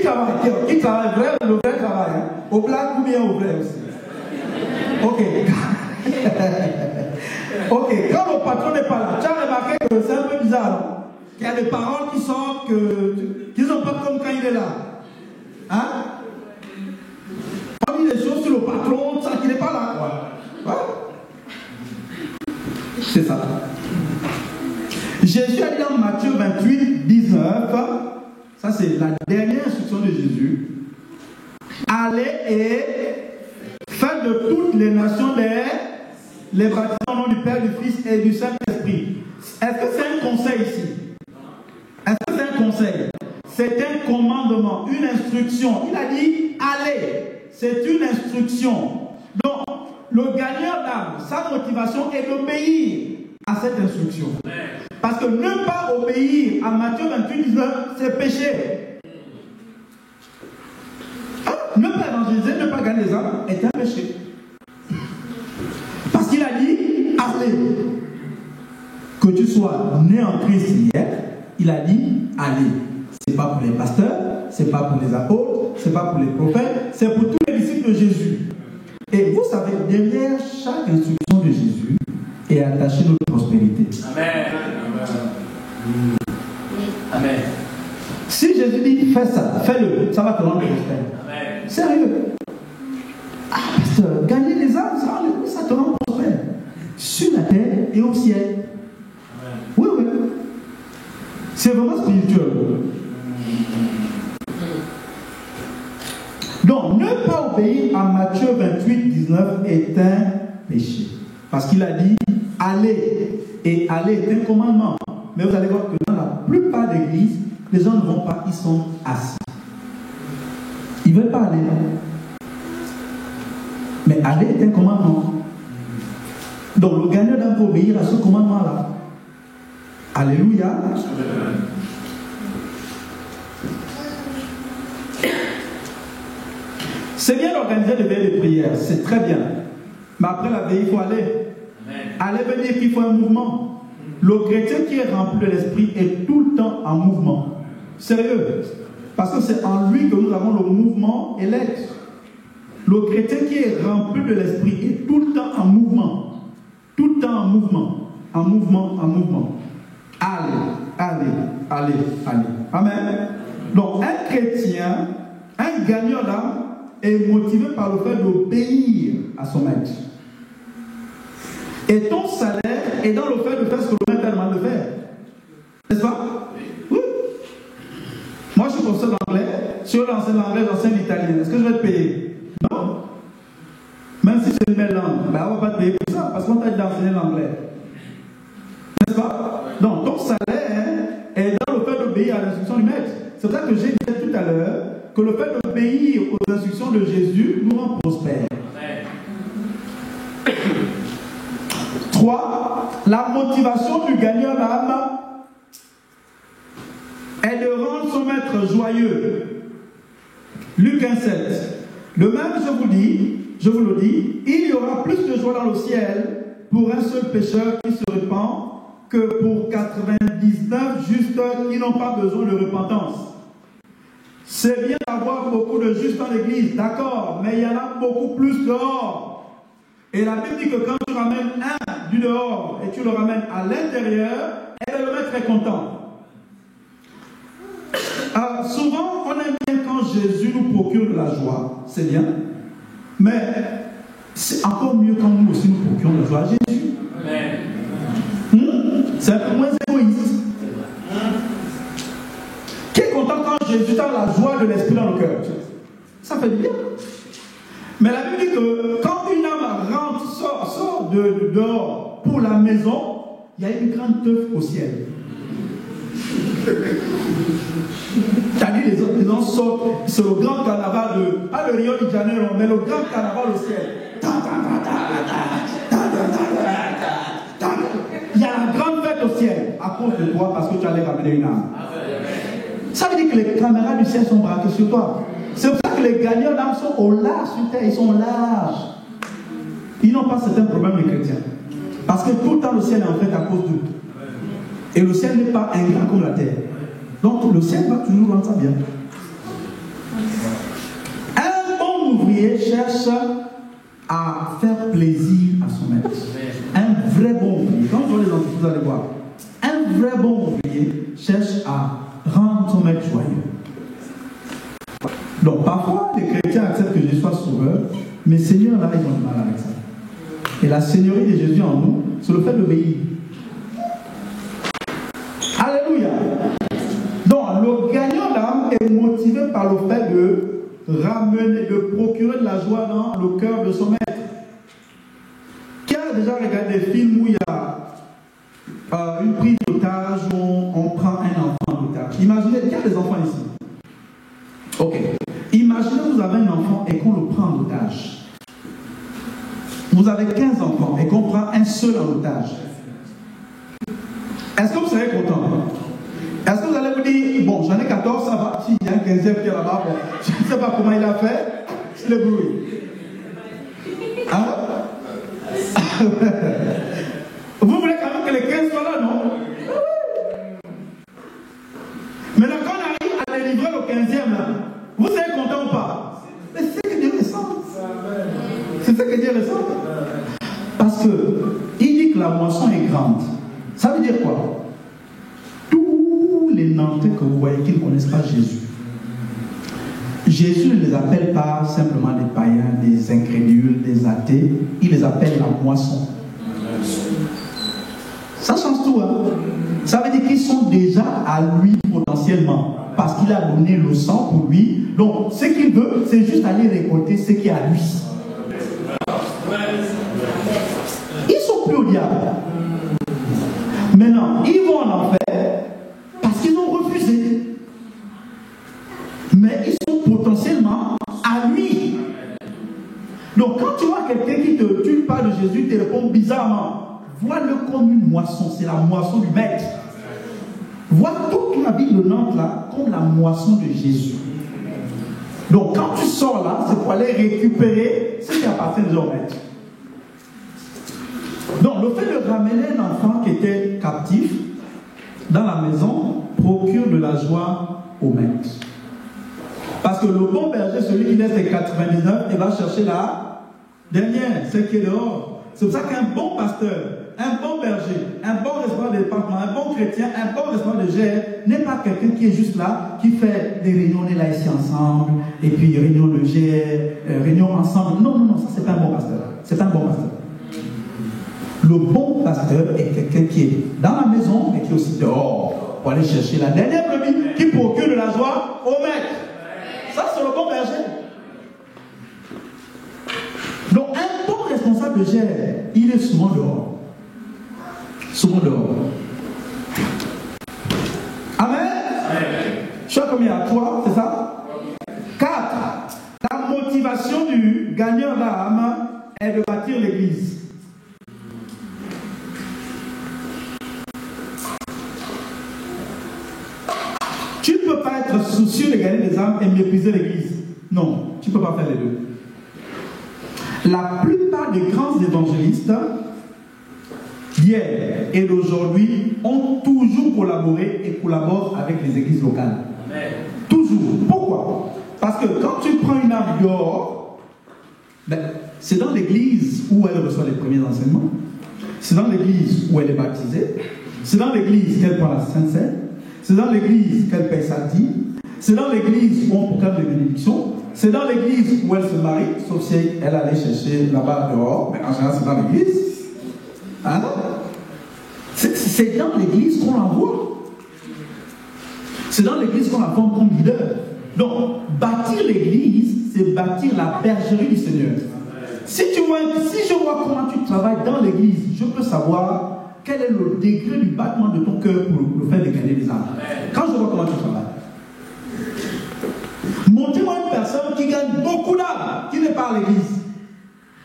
travaille le vrai travail, hein? Au blague ou bien au vrai aussi? Ok. Ok, quand le patron n'est pas là, tu as remarqué que c'est un peu bizarre, non? Qu'il y a des paroles qui sortent qui sont pas comme quand il est là. Hein? On dit des choses sur le patron, ça qui n'est pas là. Ouais. C'est ça. Jésus a dit dans Matthieu 28, 19, ça c'est la dernière instruction de Jésus. Allez et faites de toutes les nations les baptisants au nom du Père, du Fils et du Saint-Esprit. Est-ce que c'est un conseil ici? Est-ce que c'est un conseil? C'est un commandement, une instruction. Il a dit allez. C'est une instruction. Donc, le gagneur d'âme, sa motivation est d'obéir à cette instruction. Parce que ne pas obéir à Matthieu 28, 19, c'est péché. Ne pas évangéliser, ne pas gagner les âmes est un péché. Parce qu'il a dit, allez. Que tu sois né en Christ hier, il a dit, allez. Ce n'est pas pour les pasteurs, ce n'est pas pour les apôtres, ce n'est pas pour les prophètes, c'est pour tous les disciples de Jésus. Et vous savez, derrière chaque instruction de Jésus est attachée notre prospérité. Amen. Amen. Si Jésus dit, fais ça, fais-le, ça va te rendre prospère. Amen. Sérieux. Ah, pasteur, gagner les âmes, ça te rend prospère. Sur la terre et au ciel. Amen. Oui, oui. C'est vraiment spirituel. Donc, ne pas obéir à Matthieu 28, 19 est un péché. Parce qu'il a dit, allez. Et aller est un commandement. Mais vous allez voir que dans la plupart des églises, les gens ne vont pas, ils sont assis. Ils ne veulent pas aller. Mais aller est un commandement. Donc le gagnant doit obéir à ce commandement-là. Alléluia. C'est bien d'organiser des veilles de prière, c'est très bien. Mais après la veille, il faut aller. Aller veut dire qu'il faut un mouvement. Le chrétien qui est rempli de l'esprit est tout le temps en mouvement. Sérieux. Parce que c'est en lui que nous avons le mouvement et l'être. Le chrétien qui est rempli de l'esprit est tout le temps en mouvement. Tout le temps en mouvement. En mouvement, en mouvement. Allez, allez, allez, allez. Amen. Donc un chrétien, un gagnant d'âme, est motivé par le fait d'obéir à son maître. Et ton salaire est dans le fait de faire ce que le maître a demandé de faire. N'est-ce pas? Oui. Moi, je suis professeur d'anglais. Si je l'enseigne l'anglais, j'enseigne l'italien. Est-ce que je vais te payer? Non. Même si c'est une belle langue, ben, on ne va pas te payer pour ça, parce qu'on t'a dit d'enseigner l'anglais. N'est-ce pas? Donc, ton salaire est dans le fait d'obéir à l'instruction du maître. C'est pour ça que j'ai dit tout à l'heure que le fait d'obéir aux instructions de Jésus nous rend prospères. 3. La motivation du gagnant d'âme est de rendre son maître joyeux. Luc 1,7. De même, je vous le dis, il y aura plus de joie dans le ciel pour un seul pécheur qui se repent que pour 99 justes qui n'ont pas besoin de repentance. C'est bien d'avoir beaucoup de justes dans l'église, d'accord, mais il y en a beaucoup plus dehors. Et la Bible dit que quand tu ramènes un du dehors et tu le ramènes à l'intérieur, et le maître est content. Souvent, on aime bien quand Jésus nous procure de la joie, c'est bien, mais c'est encore mieux quand nous aussi nous procurons de la joie à Jésus. C'est un peu moins égoïste. Qui est content quand Jésus a la joie de l'esprit dans le cœur? Ça fait du bien. Mais la Bible dit que quand une âme rentre, sort dehors pour la maison, il y a une grande teuf au ciel. C'est-à-dire les gens sortent, c'est le grand carnaval de, pas le Rio de Janeiro, mais le grand carnaval au ciel. Il y a la grande fête au ciel à cause de toi parce que tu allais ramener une âme. Ça veut dire que les caméras du ciel sont braquées sur toi. C'est pour ça que les gagnants d'âme sont au large sur terre, ils sont larges. Ils n'ont pas certains problèmes les chrétiens. Parce que tout le temps le ciel est en fait à cause d'eux. Et le ciel n'est pas ingrat comme la terre. Donc le ciel va toujours rendre ça bien. Un bon ouvrier cherche à faire plaisir à son maître. Un vrai bon ouvrier. Quand vous voyez les entreprises, vous allez voir. Un vrai bon ouvrier cherche à rendre son maître joyeux. Donc parfois, les chrétiens acceptent que Jésus soit sauveur, mais Seigneur, là, ils ont du mal avec ça. Et la seigneurie de Jésus en nous, c'est le fait d'obéir. Alléluia. Donc, le gagnant d'âme est motivé par le fait de ramener, de procurer de la joie dans le cœur de son maître. Qui a déjà regardé des films où il y a une prise d'otage, où on prend un enfant d'otage? Imaginez, il y a des enfants ici. Ok. Imaginez que vous avez un enfant et qu'on le prend en otage. Vous avez 15 enfants et qu'on prend un seul en otage. Est-ce que vous serez content? Est-ce que vous allez vous dire, bon, j'en ai 14, ça va, s'il y a un 15e qui est là-bas, bon, je ne sais pas comment il a fait, c'est le bruit. Hein? Vous voulez quand même que les 15 soient là, non? Maintenant, quand on arrive à délivrer le 15e, là, vous serez content ou pas? Mais c'est ce que Dieu ressent. C'est ce que Dieu ressent. Parce que il dit que la moisson est grande. Ça veut dire quoi? Tous les Nantais que vous voyez qui ne connaissent pas Jésus, Jésus ne les appelle pas simplement des païens, des incrédules, des athées. Il les appelle la moisson. Ça change tout, hein? Ça veut dire qu'ils sont déjà à lui potentiellement. Parce qu'il a donné le sang pour lui. Donc, ce qu'il veut, c'est juste aller récolter ce qui est à lui. Ils sont plus au diable. Maintenant, ils vont en enfer parce qu'ils ont refusé. Mais ils sont potentiellement à lui. Donc, quand tu vois quelqu'un qui tu parles de Jésus, te répond bizarrement, vois-le comme une moisson. C'est la moisson du maître. Vois toute la ville de Nantes là comme la moisson de Jésus. Donc quand tu sors là, c'est pour aller récupérer ce qui appartient au maître. Donc le fait de ramener un enfant qui était captif dans la maison procure de la joie au maître. Parce que le bon berger, celui qui laisse les 99, il va chercher la dernière, celle qui est dehors. C'est pour ça qu'un bon pasteur, un bon berger, un bon responsable de département, un bon chrétien, un bon responsable de GR n'est pas quelqu'un qui est juste là, qui fait des réunions, on est là ici ensemble, et puis réunion de GR, réunion ensemble. Non, non, non, ça c'est pas un bon pasteur. C'est pas un bon pasteur. Le bon pasteur est quelqu'un qui est dans la maison, mais qui est aussi dehors, pour aller chercher la dernière brebis qui procure de la joie au maître. Ça c'est le bon berger. Donc un bon responsable de GR, il est souvent dehors. Souvent dehors. Amen. Je suis combien à 3, c'est ça? 4. La motivation du gagnant d'âme est de bâtir l'église. Tu ne peux pas être soucieux de gagner des âmes et mépriser l'église. Non, tu ne peux pas faire les deux. La plupart des grands évangélistes d'hier et d'aujourd'hui ont toujours collaboré et collaborent avec les églises locales. Amen. Toujours. Pourquoi? Parce que quand tu prends une âme dehors, ben, c'est dans l'église où elle reçoit les premiers enseignements, c'est dans l'église où elle est baptisée, c'est dans l'église qu'elle prend la Sainte Seine, c'est dans l'église qu'elle paye sa dîme, c'est dans l'église où on proclame les bénédictions, c'est dans l'église où elle se marie, sauf si elle allait chercher là-bas dehors, mais en général c'est dans l'église. Hein? C'est dans l'église qu'on l'envoie. C'est dans l'église qu'on la forme comme leader. Donc, bâtir l'église, c'est bâtir la bergerie du Seigneur. Si je vois comment tu travailles dans l'église, je peux savoir quel est le degré du battement de ton cœur pour le faire de gagner des âmes. Quand je vois comment tu travailles. Montrez-moi une personne qui gagne beaucoup d'âmes, qui n'est pas à l'église,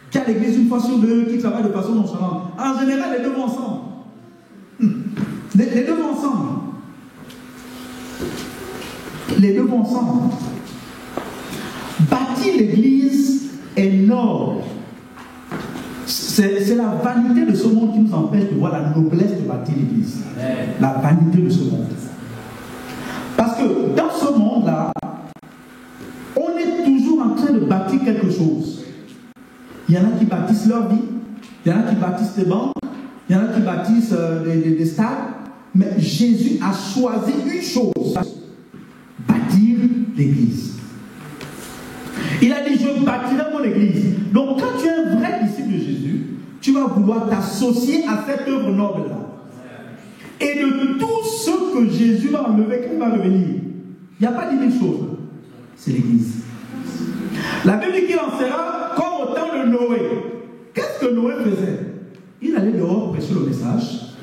qui est à l'église une fois sur deux, qui travaille de façon nonchalante. En général, les deux vont ensemble. Les deux vont ensemble. Les deux vont ensemble. Bâtir l'église est noble. C'est la vanité de ce monde qui nous empêche de voir la noblesse de bâtir l'église. La vanité de ce monde. Parce que dans ce monde-là, on est toujours en train de bâtir quelque chose. Il y en a qui bâtissent leur vie, il y en a qui bâtissent des banques, il y en a qui bâtissent des stades. Mais Jésus a choisi une chose, bâtir l'église. Il a dit, je bâtirai mon église. Donc quand tu es un vrai disciple de Jésus, tu vas vouloir t'associer à cette œuvre noble-là. Et de tout ce que Jésus va enlever, qu'il va revenir, il n'y a pas 10 000 choses. C'est l'église. La Bible dit qu'il en sera comme au temps de Noé. Qu'est-ce que Noé faisait? Il allait dehors prêcher le message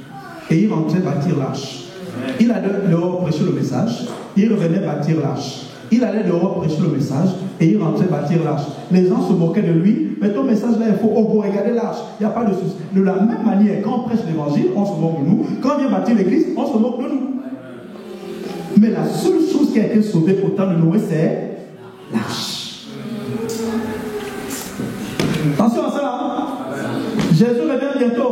et il rentrait bâtir l'arche. Il allait dehors prêcher le message et il revenait bâtir l'arche. Il allait dehors prêcher le message et il rentrait bâtir l'arche. Les gens se moquaient de lui, mais ton message là, il faut regarder l'arche. Il n'y a pas de souci. De la même manière, quand on prêche l'évangile, on se moque de nous. Quand on vient bâtir l'église, on se moque de nous. Mais la seule chose qui a été sauvée au temps de Noé, c'est l'arche. Attention à ça. Hein? Jésus revient bientôt.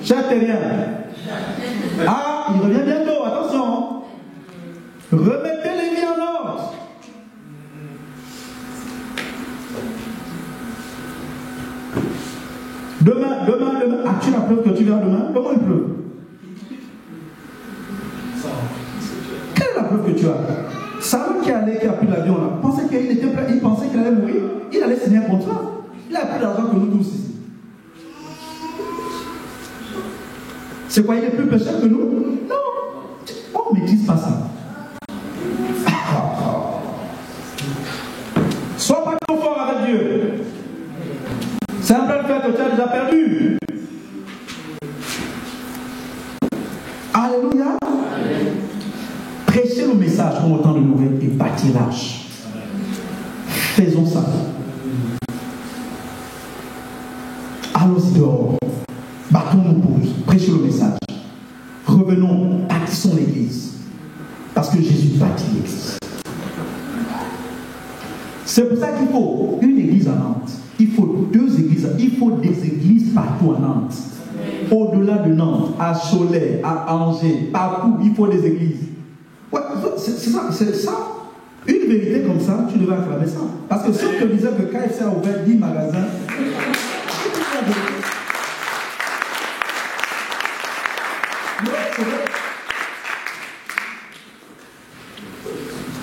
Cher terrien. Ah, il revient bientôt. Attention. Remettez les vies en ordre. Demain. As-tu la preuve que tu viens demain? Comment il pleut? Quelle est la preuve que tu as? Samuel qui a pris l'avion là, pensait qu'il allait mourir, il allait signer un contrat. Il a plus d'argent que nous tous ici. C'est quoi, il est plus pécheur que nous? Non. On ne maîtrise pas ça. Sois pas trop fort avec Dieu. C'est un peu le fait que tu as déjà perdu. Alléluia. Prêchez le message comme au temps de Noé et bâtir l'arche. Faisons ça. Allons-y dehors. Battons nos pauses. Prêchez le message. Revenons, bâtissons l'église. Parce que Jésus bâtit l'église. C'est pour ça qu'il faut une église à Nantes. Il faut 2 églises. Il faut des églises partout à Nantes. Au-delà de Nantes, à Cholet, à Angers, partout, il faut des églises. Ouais, c'est ça. Une vérité comme ça, tu devrais acclamer ça. Parce que si on te disait que KFC a ouvert 10 magasins,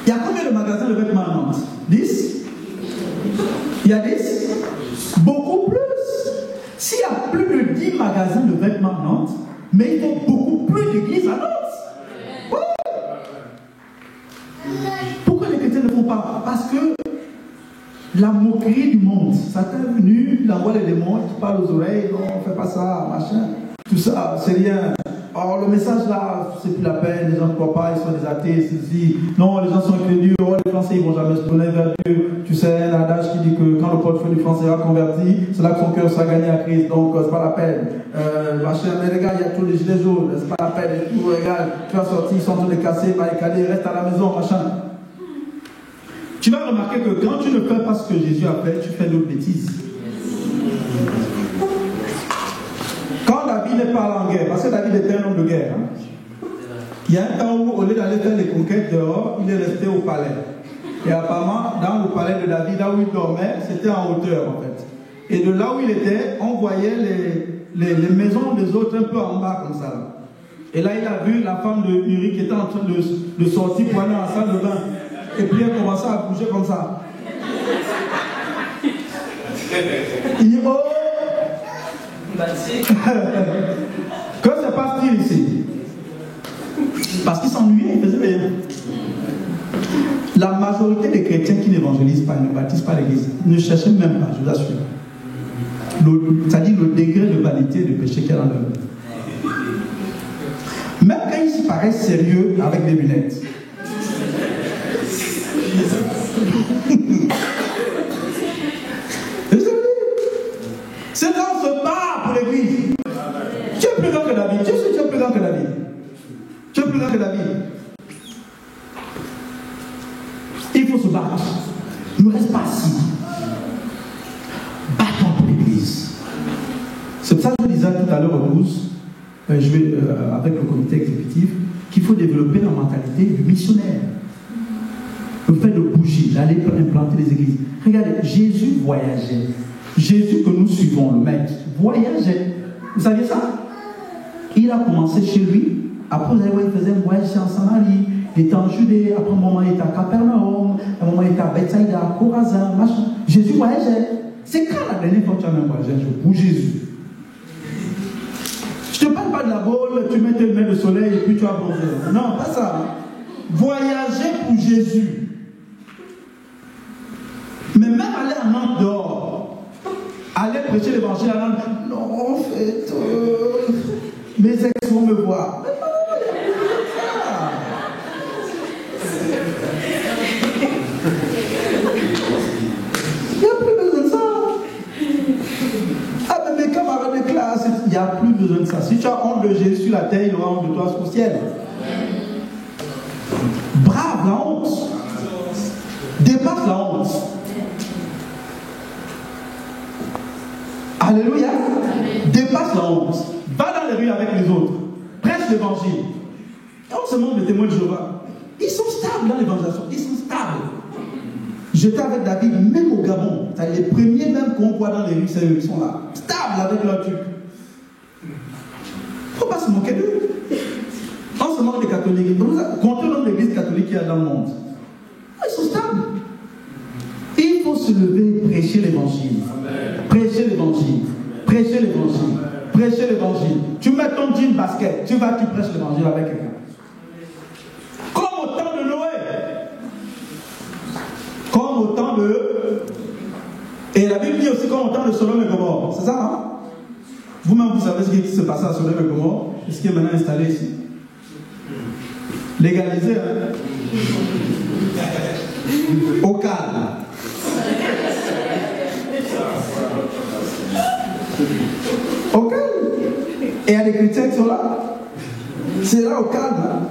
il y a combien de magasins de vêtements à Nantes? 10? Il y a 10? Beaucoup plus. S'il y a plus de 10 magasins de vêtements à Nantes, mais il faut beaucoup plus d'églises à Nantes. Oui. Pourquoi les chrétiens ne font pas? Parce que la moquerie du monde, Satan est venu, il envoie les démons qui parlent aux oreilles, non, on ne fait pas ça, machin, tout ça, c'est rien. Or, le message là, c'est plus la peine, les gens ne croient pas, ils sont des athées, ceci. Non, les gens sont incrédules, oh, les Français, ils ne vont jamais se tourner vers Dieu. Tu sais, un adage qui dit que quand le portefeuille du Français sera converti, c'est là que son cœur sera gagné à Christ, donc c'est pas la peine. Machin, mais regarde, il y a tous les gilets jaunes, c'est pas la peine, et tout, regarde, tu vas sortir, ils sont en train de casser, barricader, reste à la maison, machin. Tu vas remarquer que quand tu ne fais pas ce que Jésus a fait, tu fais d'autres bêtises. Quand David n'est pas allé en guerre, parce que David était un homme de guerre, hein, il y a un temps où, au lieu d'aller faire les conquêtes dehors, il est resté au palais. Et apparemment, dans le palais de David, là où il dormait, c'était en hauteur en fait. Et de là où il était, on voyait les maisons des autres un peu en bas comme ça. Là. Et là, il a vu la femme de Uri qui était en train de sortir pour aller dans la salle de bain. Et puis elle commençait à bouger comme ça. Il dit, oh! Que se passe-t-il ici? Parce qu'il s'ennuyait, il faisait rien. La majorité des chrétiens qui n'évangélisent pas, ne baptisent pas l'église, ne cherchez même pas, je vous assure. C'est-à-dire le degré de vanité et de péché qu'il y a dans leur vie. Même quand ils se paraissent sérieux avec des lunettes. C'est là on se bat pour l'église. Tu es plus grand que David. Tu es plus grand que David. Tu es plus grand que David. Il faut se battre. Ne reste pas assis. Battons pour l'église. C'est pour ça que je disais tout à l'heure au 12, avec le comité exécutif, qu'il faut développer la mentalité du missionnaire. Le fait de bouger, d'aller implanter les églises. Regardez, Jésus voyageait. Jésus que nous suivons, le maître, voyageait. Vous saviez ça? Il a commencé chez lui. Après, vous allez voir, il faisait un voyage en Samarie. Il était en Judée. Après un moment, il était à Capernaum. À un moment, il était à Bethsaïda, à Chorazin, machin. Jésus voyageait. C'est quand la dernière fois que tu as un voyage pour Jésus? Je ne te parle pas de la boule, tu mets tes lunettes de soleil et puis tu as bronzé. Non, pas ça. Voyager pour Jésus. Mais même aller à Nantes dehors, aller prêcher l'évangile à Nantes, non, en fait, mes ex vont me voir. Mais il n'y a plus besoin de ça. Ah, mais mes camarades de classe, il n'y a plus besoin de ça. Si tu as honte de Jésus sur la terre, il aura honte de toi au ciel. Brave la honte. Dépasse la honte. Alléluia. Dépasse la honte. Va dans les rues avec les autres. Prêche l'évangile. On se montre les témoins de Jéhovah. Ils sont stables dans l'évangélisation. Ils sont stables. J'étais avec David, même au Gabon. Les premiers même qu'on voit dans les rues, c'est eux qui sont là. Stables avec leur truc. Il ne faut pas se moquer d'eux. On se moque des catholiques. Comptez le nombre d'églises catholiques qu'il y a dans le monde. Ils sont stables. Il faut se lever et prêcher l'évangile. Prêcher l'évangile. Prêcher l'évangile. Prêcher l'évangile. Tu mets ton jean basket, tu prêches l'évangile avec quelqu'un. Comme au temps de Noé. Comme au temps de... Et la Bible dit aussi comme au temps de Sodome et Gomorrhe. C'est ça, hein? Vous-même, vous savez ce qui se passait à Sodome et Gomorrhe, et ce qui est maintenant installé ici. Légalisé, hein? Au calme. Au calme. Et il y a des chrétiens qui sont là. C'est là au calme. Hein?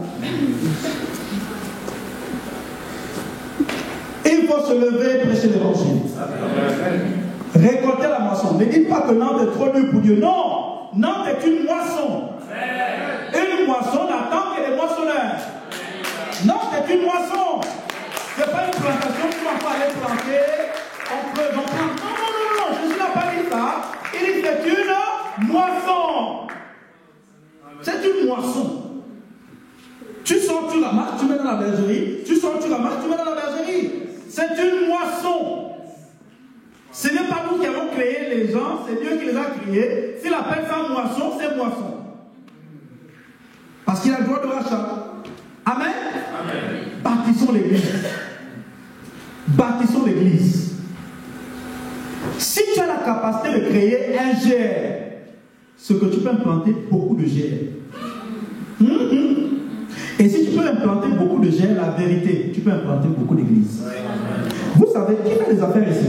Il faut se lever et prêcher l'évangile. Récolter la moisson. Ne dites pas que Nantes est trop dur pour Dieu. Non! Nantes est une moisson. Une moisson n'attend que les moissonneurs. Nantes est une moisson. Ce n'est pas une plantation qui va pas aller planter. On peut donc planter. Non. Jésus n'a pas dit ça. Il dit que c'est une moisson. C'est une moisson. Tu sors, tu ramasses, tu mets dans la bergerie. Tu sors, tu ramasses, tu mets dans la bergerie. C'est une moisson. Ce n'est pas nous qui avons créé les gens, c'est Dieu qui les a créés. S'il appelle ça moisson, c'est moisson. Parce qu'il a le droit de rachat. Amen. Amen. Bâtissons l'église. Bâtissons l'église. Si tu as la capacité de créer un GR, ce que tu peux implanter beaucoup de GR. Et si tu peux implanter beaucoup de GR, la vérité, tu peux implanter beaucoup d'églises. Vous savez, qui fait des affaires ici?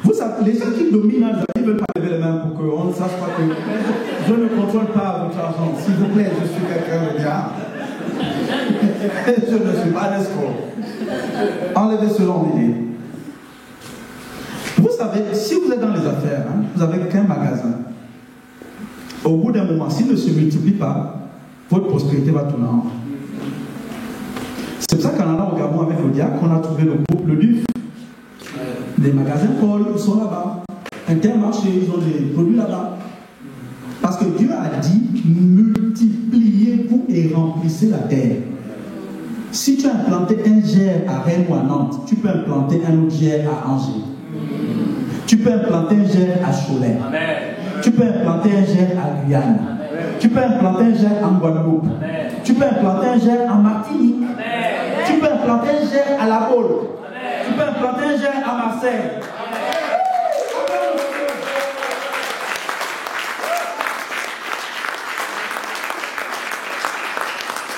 Vous savez, les gens qui dominent dans les affaires, ils ne veulent pas lever les mains pour qu'on ne sache pas que je ne contrôle pas votre argent. S'il vous plaît, je suis quelqu'un de bien. Je ne suis pas un escroc. Enlevez selon l'idée. Vous savez, si vous êtes dans les affaires, hein, vous n'avez qu'un magasin. Au bout d'un moment, s'il ne se multiplie pas, votre prospérité va tourner en rond. C'est pour ça qu'en allant au Gabon avec le diacre, on a trouvé le groupe Le DUF. Des magasins Paul, ils sont là-bas. Intermarché, ils ont des produits là-bas. Parce que Dieu a dit, multipliez-vous et remplissez la terre. Si tu as implanté un GR à Rennes ou à Nantes, tu peux implanter un autre GR à Angers. Tu peux implanter un GR à Cholet. Amen. Tu peux implanter un GR à Guyane. Amen. Tu peux implanter un GR en Guadeloupe. Amen. Tu peux implanter un GR en Martinique. Amen. Tu peux implanter implanter un gère à La Baule. Tu peux implanter un gère à Marseille.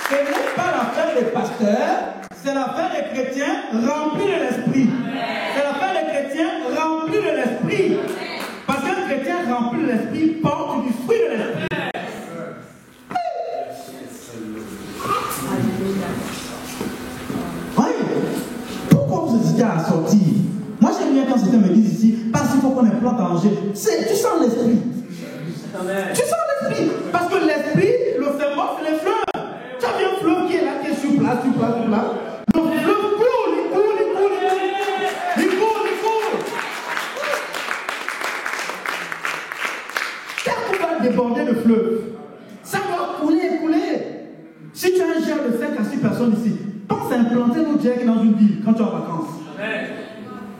Ce n'est pas l'affaire des pasteurs, c'est l'affaire des chrétiens remplis de l'esprit. C'est l'affaire des chrétiens remplis de l'esprit. Parce qu'un chrétien rempli de l'esprit porte du fruit de l'esprit. Oui. Pourquoi vous hésitez à sortir? Moi j'aime bien quand certains me disent ici, parce qu'il faut qu'on implante à Angers. Tu sens l'esprit. Tu sens l'esprit. Parce que l'esprit, le symbole, c'est les fleurs. Tu as vu un fleuve qui est là, qui est sur place. Le fleuve coule, il coule. Quand on va déborder le fleuve, ça doit couler. Si tu as un gère de 5 à 6 personnes ici, pense à implanter notre gère dans une ville quand tu es en vacances.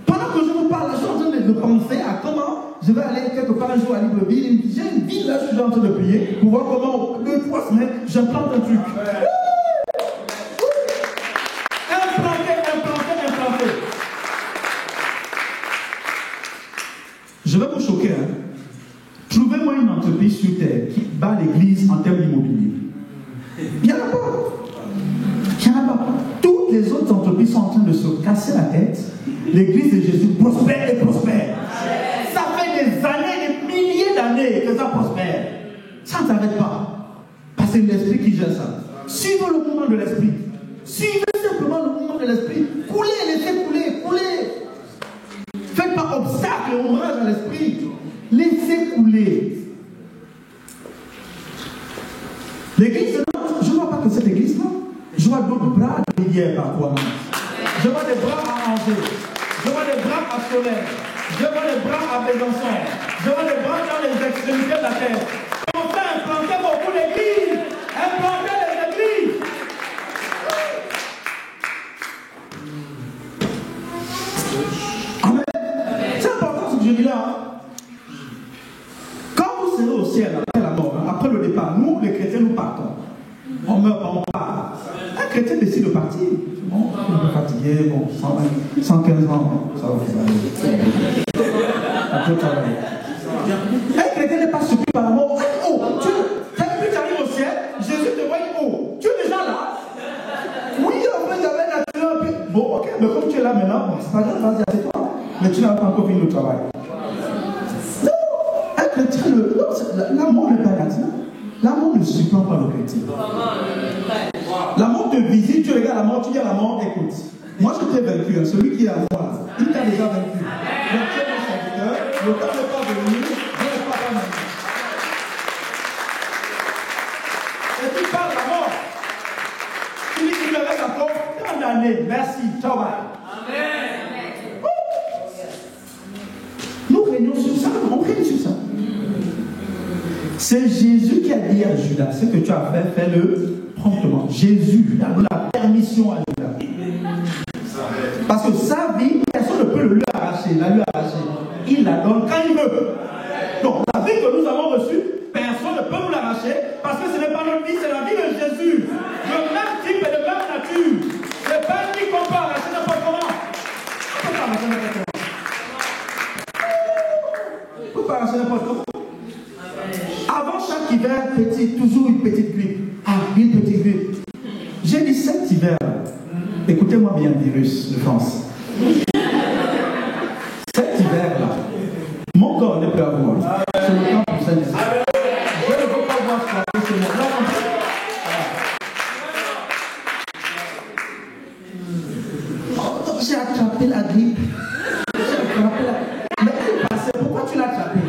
Pendant que je vous parle, je suis en train de penser à comment je vais aller quelque part un jour à Libreville. J'ai une ville là, je suis en train de prier pour voir comment, 2-3 semaines, j'implante un truc. Implanter. Je vais vous choquer. Trouvez-moi une entreprise sur terre qui bat l'église en termes d'immobilier. Il n'y en a pas. Toutes les autres entreprises sont en train de se casser la tête. L'église de Jésus prospère et prospère. Ça fait des années, des milliers d'années que ça prospère. Ça ne s'arrête pas. Parce que c'est l'esprit qui gère ça. Suivez le mouvement de l'esprit. Suivez simplement le mouvement de l'esprit. Coulez, laissez couler. Faites pas obstacle et ombrage à l'esprit. Laissez couler. L'église, je ne vois pas que cette église-là. Je vois d'autres bras de rivière parfois. Je vois des bras à Angers. Je vois des bras à Soleil. Je vois des bras à Besançon. Je vois des bras dans les extrémités de la terre. Commencez à implanter beaucoup d'églises. Implantez les églises. Amen. C'est important ce que je dis là. Quand vous serez au ciel après la mort, après le départ, nous les chrétiens nous partons. On meurt pas, on part. Un chrétien décide de partir. Bon, il est fatigué, bon, 115 ans, ça va travailler. Un chrétien n'est pas surpris par la mort. Oh, tu arrives au ciel, Jésus te voit, oh, tu es déjà là. Oui, après j'avais naturel. Bon, ok, mais comme tu es là maintenant, bon, c'est pas grave, vas-y, assieds-toi. Mais tu n'as pas encore fini le travail. Non, un chrétien, la mort n'est pas gratuite. La mort ne surprend pas le chrétien. La mort te visite, tu regardes la mort, tu dis à la mort, écoute, moi je t'ai vaincu, hein, celui qui est à moi, il t'a déjà vaincu. Donc tu es mon serviteur, le temps n'est pas venu, je ne pas maintenant. Et tu parles à la mort. Tu dis qu'il avait encore tant d'années, merci, ciao, bye. Amen. Nous régnons sur ça, on règne sur ça. C'est Jésus qui a dit à Judas, ce que tu as fait, fais-le promptement. Jésus a donné la permission à Judas. Parce que sa vie, personne ne peut le lui arracher. Il la donne quand il veut. Donc la vie que nous avons reçue, personne ne peut nous l'arracher parce que ce n'est pas notre vie, c'est la vie de Jésus. Le même type et de même nature. Ce n'est pas une vie qu'on peut arracher n'importe comment. On ne peut pas arracher n'importe comment. On ne peut pas arracher n'importe comment. Avant chaque hiver, toujours une petite grippe. Une petite grippe. J'ai dit cet hiver, écoutez-moi bien, virus de France. Cet hiver-là, mon corps ne peut avoir. C'est le temps pour ça. Je ne veux pas voir ce qu'on fait chez moi. J'ai attrapé la grippe. Mais elle est passée. Pourquoi tu l'as attrapée?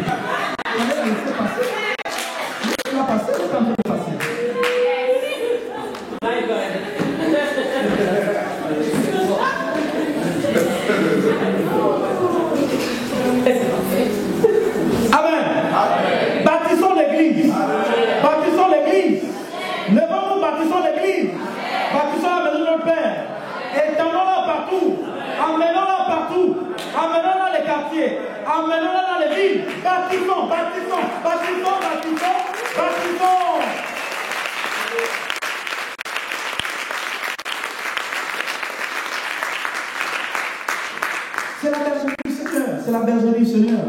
Emmenons-la dans les villes. Bâtissons. c'est la bergerie du Seigneur.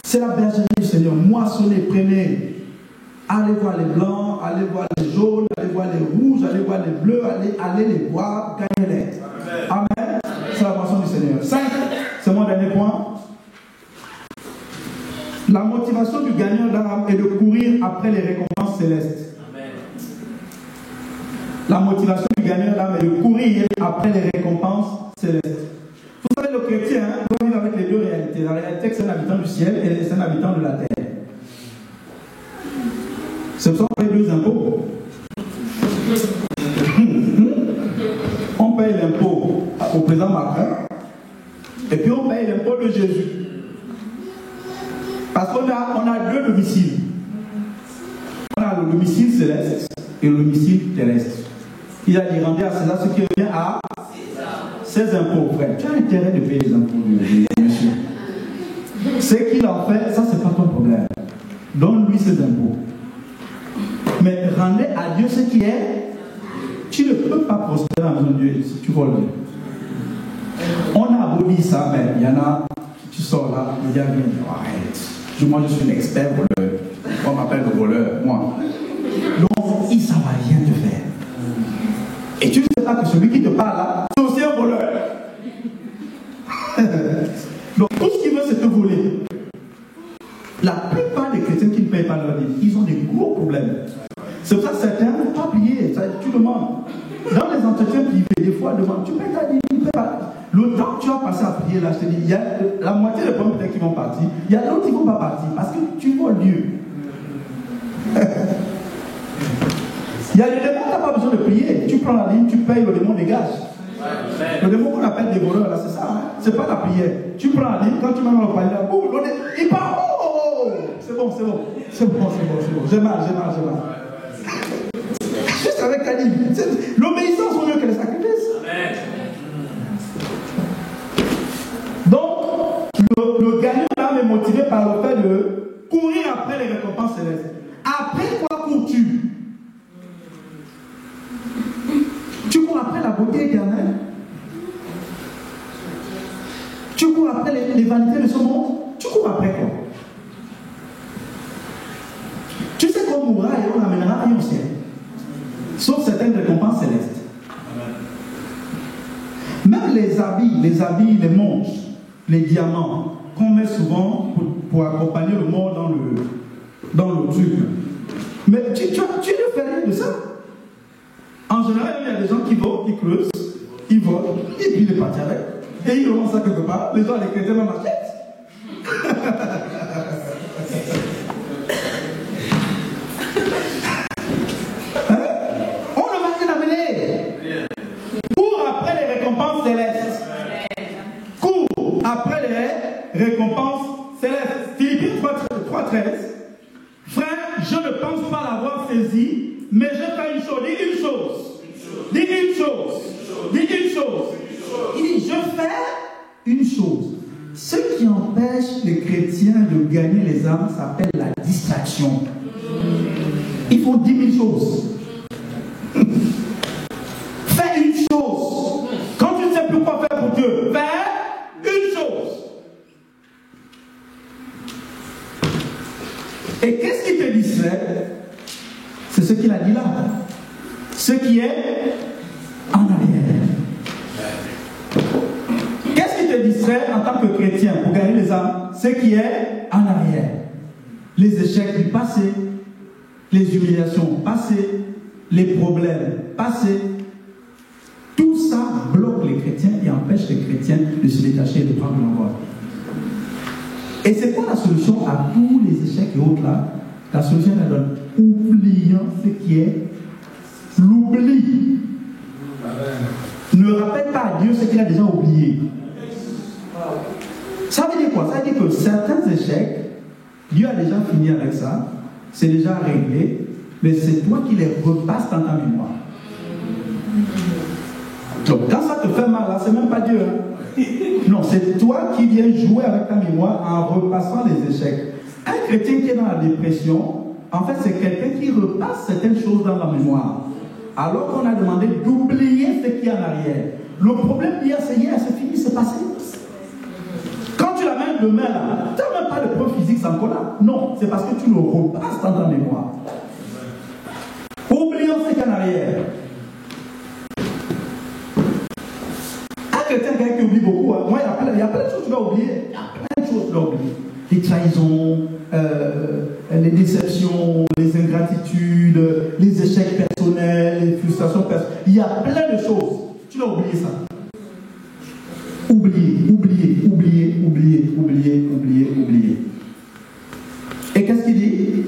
C'est la bergerie du Seigneur. Moissonnez, prenez. Allez voir les blancs, allez voir les jaunes, allez voir les rouges, allez voir les bleus, allez les voir, gagnez-les. Amen. C'est la moisson du Seigneur. 5, c'est mon dernier point. La motivation du gagnant d'âme est de courir après les récompenses célestes. Amen. La motivation du gagnant d'âme est de courir après les récompenses célestes. Vous savez, le chrétien doit vivre avec les deux réalités. La réalité, c'est un habitant du ciel et c'est un habitant de la terre. C'est pour ça qu'on paye deux impôts. On paye l'impôt au président Macron et puis on paye l'impôt de Jésus. Parce qu'on a deux domiciles. On a le domicile céleste et le domicile terrestre. Il a dit rendez à César ce qui revient à ses impôts, frère. Tu as intérêt de payer les impôts, monsieur. Ce qu'il en fait, ça c'est pas ton problème. Donne-lui ses impôts. Mais rendez à Dieu ce qui est. Tu ne peux pas prospérer dans Dieu si tu voles Dieu. On a aboli ça, mais il y en a, tu sors là, il y a arrête. Moi je suis un expert voleur. On m'appelle le voleur, moi. Donc, il ne savent rien te faire. Et tu ne sais pas que celui qui te parle là, c'est aussi un voleur. Donc, tout ce qu'il veut, c'est te voler. La plupart des chrétiens qui ne payent pas leur dîme, ils ont des gros problèmes. C'est pour ça que certains ne peuvent pas payer. Tu demandes. Dans les entretiens privés, des fois, demande, tu payes ta dîme, tu ne payes pas. Le temps que tu vas passer à prier là, je te dis, il y a la moitié des pommes peut-être qui vont partir. Il y a d'autres qui ne vont pas partir parce que tu voles Dieu. Il y a des démons, tu n'as pas besoin de prier. Tu prends la dîme, tu payes, le démon dégage. Le démon qu'on appelle des voleurs, là, c'est ça. Hein? C'est pas la prière. Tu prends la dîme, quand tu mets dans le panier, là, boum, il part. Oh, c'est bon, c'est bon. C'est bon, c'est bon, c'est bon. J'ai mal. Juste avec ta dîme. L'obéissance vaut mieux que les sacrifices. Donc, le gagnant d'âme est motivé par le fait de courir après les récompenses célestes. Après quoi cours-tu? Tu cours après la beauté éternelle. Tu cours après les vanités de ce monde. Tu cours après quoi? Tu sais qu'on mourra et on amènera rien au ciel. Sauf certaines récompenses célestes. Même les habits, les montres, les diamants, qu'on met souvent pour accompagner le mort dans le truc. Mais tu ne fais rien de ça. En général, il y a des gens qui vont, ils creusent, ils volent, et puis ils partent avec. Et ils revendent ça quelque part. Les gens, les chrétiens, même achètent. On ne va rien amener. Cours après les récompenses célestes. Cours après les récompenses célestes. Philippiens 3:13. Frère, je ne pense pas l'avoir saisi, mais je fais une chose. Dis une chose. Il dit, je fais une chose. Ce qui empêche les chrétiens de gagner les âmes s'appelle la distraction. Ils font 10 000 choses. Fais une chose. Quand tu ne sais plus quoi faire pour Dieu, fais une chose. Et qu'est-ce qui te distrait? C'est ce qu'il a dit là. Ce qui est en arrière. Qu'est-ce qui te distrait en tant que chrétien pour gagner les âmes? Ce qui est en arrière. Les échecs du passé, les humiliations passées, les problèmes passés. Tout ça bloque les chrétiens et empêche les chrétiens de se détacher et de prendre l'envol. Et c'est quoi la solution à tous les échecs et autres là? La solution elle donne oubliant ce qui est l'oubli. Ne rappelle pas à Dieu ce qu'il a déjà oublié. Ça veut dire quoi? Ça veut dire que certains échecs, Dieu a déjà fini avec ça, c'est déjà réglé, mais c'est toi qui les repasses dans ta mémoire. Donc quand ça te fait mal, là, c'est même pas Dieu. Hein? Non, c'est toi qui viens jouer avec ta mémoire en repassant les échecs. Un chrétien qui est dans la dépression, en fait, c'est quelqu'un qui repasse certaines choses dans la mémoire. Alors qu'on a demandé d'oublier ce qui est en arrière. Le problème d'hier, c'est hier, c'est fini, c'est passé. Quand tu main demain là, tu n'as même pas de preuve physique, c'est encore là. Non, c'est parce que tu le repasses dans ta mémoire. Oublions ce qu'il y a en arrière. Un chrétien qui oublie beaucoup, hein. Moi, il y a plein de choses que tu vas oublier. Il y a plein de choses que tu vas oublier. Les trahisons, les déceptions, les ingratitudes, les échecs personnels, les frustrations personnelles. Il y a plein de choses. Tu vas oublier ça. Oublier. Et qu'est-ce qu'il dit?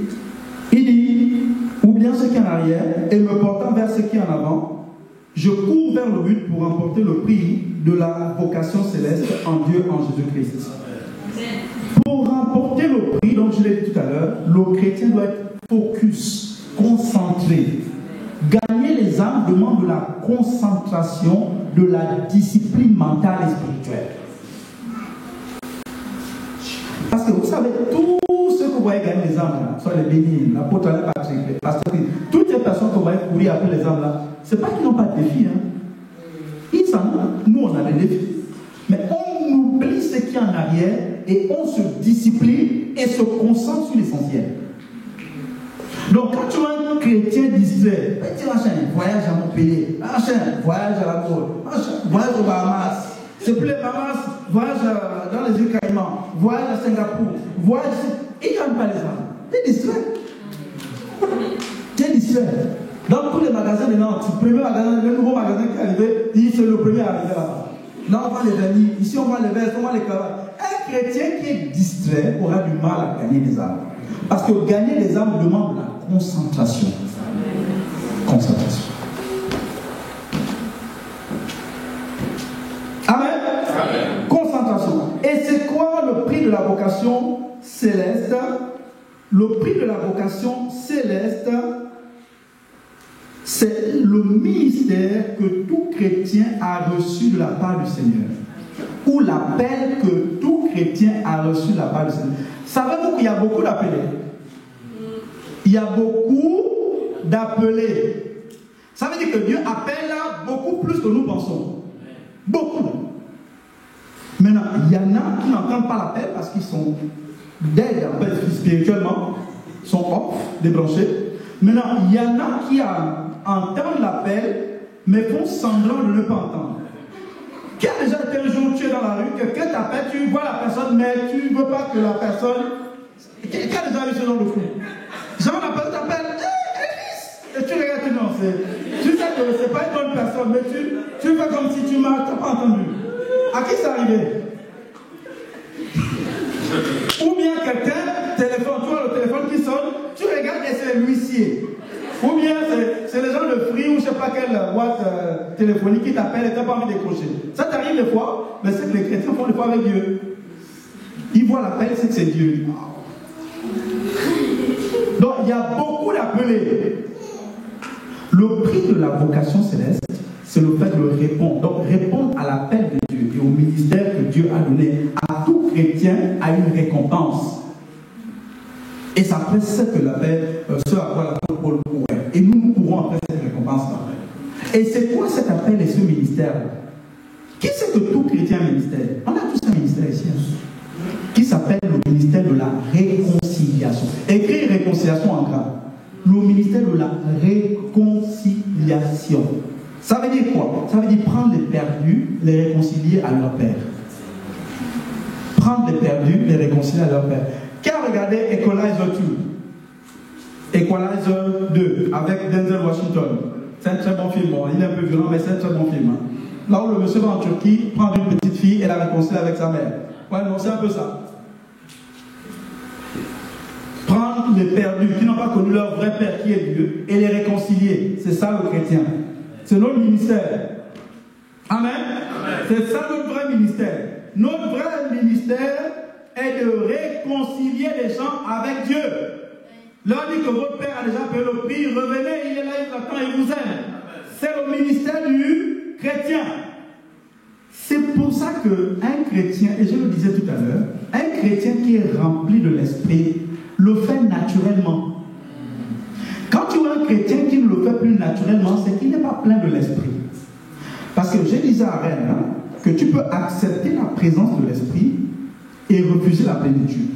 Il dit, oubliant ce qui est en arrière et me portant vers ce qui est en avant, je cours vers le but pour remporter le prix de la vocation céleste en Dieu, en Jésus-Christ. Pour remporter le prix, donc je l'ai dit tout à l'heure, le chrétien doit être focus, concentré. Gagner les âmes demande de la concentration, de la discipline mentale et spirituelle. Parce que vous savez, tous ceux que vous voyez gagner les âmes, là, soit les bénis, l'apôtre Alain Patrick, les pasteurs, toutes ces personnes que vous voyez courir après les âmes là, c'est pas qu'ils n'ont pas de défis. Hein. Ils en ont, nous on a des défis. Mais on oublie ce qui est en arrière et on se discipline et se concentre sur l'essentiel. Donc quand tu vois un chrétien distrait, petit machin, voyage à Montpellier, machin, voyage à la Côte, voyage aux Bahamas, c'est plus les Bahamas, voyage dans les îles Caïmans, voyage à Singapour, voyage, il ne gagne pas les âmes. Tu es distrait. Dans tous les magasins de Nantes, le nouveau magasin qui est arrivé, c'est le premier arrivé là-bas. Là on voit les vernis, ici on voit les vestes, on voit les cravates. Un chrétien qui est distrait aura du mal à gagner des âmes. Parce que gagner des âmes demande de la concentration. Amen. Concentration. Et c'est quoi le prix de la vocation céleste? Le prix de la vocation céleste, c'est le ministère que tout chrétien a reçu de la part du Seigneur. Ou l'appel que tout chrétien a reçu de la part du Seigneur. Savez-vous qu'il y a beaucoup d'appelés? Il y a beaucoup d'appelés. Ça veut dire que Dieu appelle beaucoup plus que nous pensons. Beaucoup. Maintenant, il y en a qui n'entendent pas l'appel parce qu'ils sont dead spirituellement, sont off, débranchés. Maintenant, il y en a qui entendent l'appel, mais font semblant de ne pas entendre. Qui a déjà été un jour tu es dans la rue, quelqu'un t'appelle, tu vois la personne, mais tu ne veux pas que la personne. Qui a déjà eu ce genre de fou? Genre la personne t'appelle, et tu regardes, non, tu sais que c'est pas une bonne personne, mais tu fais comme si tu m'as pas entendu. À qui c'est arrivé? Ou bien quelqu'un téléphone, tu vois le téléphone qui sonne, tu regardes et c'est l'huissier. Ou bien c'est les gens de Free ou je ne sais pas quelle boîte téléphonique qui t'appelle et tu n'as pas envie de décrocher. Ça t'arrive des fois, mais c'est que les chrétiens font des fois avec Dieu. Ils voient l'appel, c'est que c'est Dieu. Donc il y a beaucoup d'appelés. Le prix de la vocation céleste, c'est le fait de répondre. Donc répondre à l'appel de Dieu et au ministère que Dieu a donné à tout chrétien a une récompense. Et ça précède que l'appel, ce à quoi l'apôtre Paul courait. Et nous courons après cette récompense-là. Et c'est quoi cet appel et ce ministère-là? Qui c'est que tout chrétien a un ministère? On a tous un ministère ici. Qui s'appelle le ministère de la réconciliation. Écrit réconciliation en gras. Le ministère de la réconciliation. Ça veut dire quoi? Ça veut dire prendre les perdus, les réconcilier à leur Père. Prendre les perdus, les réconcilier à leur Père. Qui a regardé Equalizer 2? Equalizer 2 avec Denzel Washington. C'est un très bon film. Bon, il est un peu violent, mais c'est un très bon film. Hein. Là où le monsieur va en Turquie, prendre une petite fille et la réconcilier avec sa mère. Ouais, non, c'est un peu ça. Prendre les perdus qui n'ont pas connu leur vrai Père qui est Dieu et les réconcilier. C'est ça le chrétien. C'est notre ministère. Amen. C'est ça notre vrai ministère. Notre vrai ministère est de réconcilier les gens avec Dieu. Leur dit que votre Père a déjà payé le prix, revenez, il est là, il attend, il vous aime. C'est le ministère du chrétien. C'est pour ça qu'un chrétien, et je le disais tout à l'heure, un chrétien qui est rempli de l'esprit le fait naturellement. Quand tu vois un chrétien qui ne le fait plus naturellement, c'est qu'il n'est pas plein de l'esprit. Parce que je disais à Rennes que tu peux accepter la présence de l'esprit et refuser la plénitude.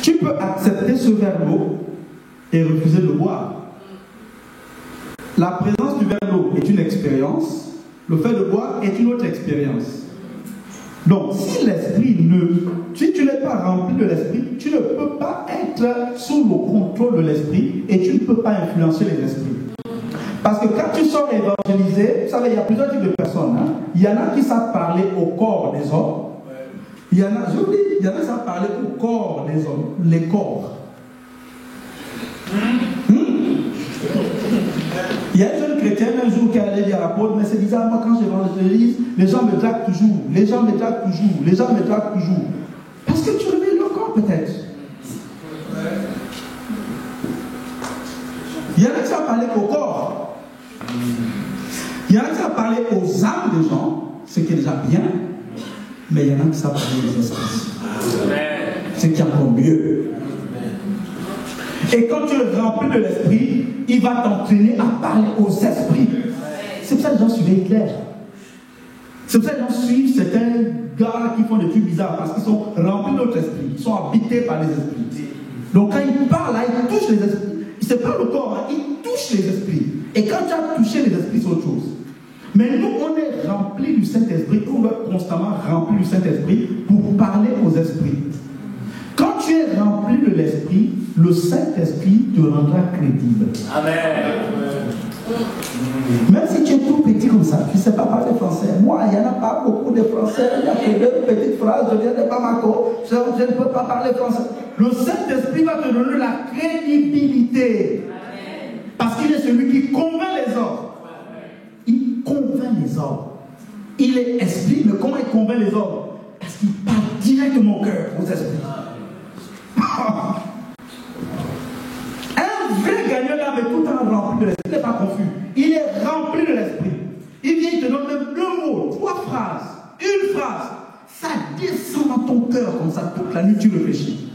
Tu peux accepter ce verre d'eau et refuser de le boire. La présence du verre d'eau est une expérience, le fait de boire est une autre expérience. Donc, si tu n'es pas rempli de l'esprit, tu ne peux pas être sous le contrôle de l'esprit et tu ne peux pas influencer les esprits. Parce que quand tu sors évangéliser, vous savez, il y a plusieurs types de personnes. Hein. Il y en a qui savent parler au corps des hommes. Il y en a qui savent parler au corps des hommes, les corps. Il y a une jeune chrétienne un jour qui allait dire à l'apôtre, mais c'est bizarre, moi quand j'évangélise, les gens me draguent toujours, les gens me draguent toujours, les gens me draguent toujours. Parce que tu réveilles le corps peut-être. Il y en a qui savent parler au corps. Il y en a qui savent parler aux âmes des gens, ce qui est déjà bien, mais il y en a qui savent parler aux esprits. Ce qui est encore mieux. Et quand tu es rempli de l'esprit, il va t'entraîner à parler aux esprits. C'est pour ça que les gens suivent Hitler. C'est pour ça que les gens suivent certains gars qui font des trucs bizarres, parce qu'ils sont remplis de notre esprit. Ils sont habités par les esprits. Donc quand ils parlent, là, ils touchent les esprits. C'est pas le corps, hein, ils touchent les esprits. Et quand tu as touché les esprits, c'est autre chose. Mais nous, on est remplis du Saint-Esprit. On doit être constamment rempli du Saint-Esprit pour parler aux esprits. Quand tu es rempli de l'esprit, le Saint-Esprit te rendra crédible. Amen. Même si tu es tout petit comme ça, tu ne sais pas parler français. Moi, il n'y en a pas beaucoup de français. Il n'y a que deux petites phrases. Je viens de Bamako. Je ne peux pas parler français. Le Saint-Esprit va te donner la crédibilité. Amen. Parce qu'il est celui qui convainc les hommes. Il convainc les hommes. Il est esprit, mais comment il convainc les hommes? Parce qu'il parle directement au cœur, aux esprits. Un vrai gagnant d'âme est tout le temps rempli de l'esprit. Il n'est pas confus. Il est rempli de l'esprit. Il vient, il te donne même 2 mots, 3 phrases, une phrase. Ça descend dans ton cœur comme ça. Toute la nuit, tu réfléchis.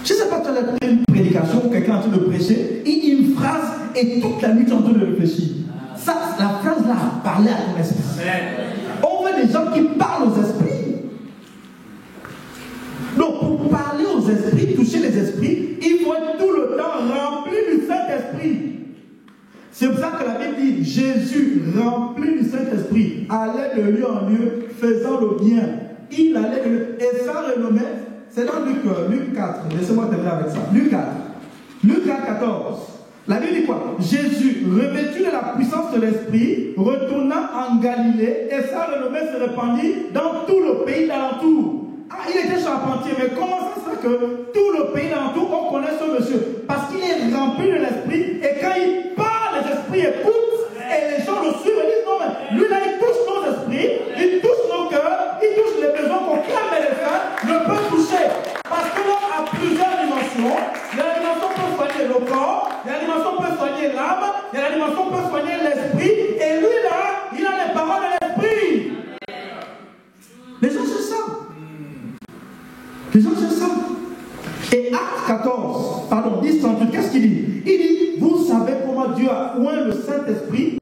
Je ne sais pas, tu as fait une prédication ou quelqu'un est en train de prêcher, il dit une phrase et toute la nuit, tu es en train de réfléchir. Ça, la phrase là a parlé à ton esprit. On veut des gens qui parlent aux esprits. Donc, pour parler aux esprits, toucher les esprits, il faut être tout le temps rempli du Saint-Esprit. C'est pour ça que la Bible dit Jésus, rempli du Saint-Esprit, allait de lieu en lieu, faisant le bien. Il allait de lieu. Et ça renommé, c'est dans Luc 4. Laissez-moi terminer avec ça. Luc 4. Luc 4, 14. La Bible dit quoi? Jésus, revêtu de la puissance de l'Esprit, retourna en Galilée, et sa renommée se répandit dans tout le pays d'alentour. Ah, il était charpentier, mais comment ça se fait que tout le pays d'alentour, on connaît ce monsieur? Parce qu'il est rempli de l'Esprit, et quand il parle, les esprits écoutent, et les gens le suivent et disent non, mais lui là, il touche nos esprits, il touche nos cœurs, il touche les besoins qu'on clame et les frères, ne peut toucher. Parce que l'homme a plusieurs dimensions. La dimension peut soigner le corps, la dimension peut soigner l'âme, la dimension peut soigner l'esprit, et lui là, il a les paroles de l'esprit. Les gens c'est ça. Les gens c'est ça. Et Acte 14, pardon, 10, 38, qu'est-ce qu'il dit? Il dit, vous savez comment Dieu a oint le Saint-Esprit,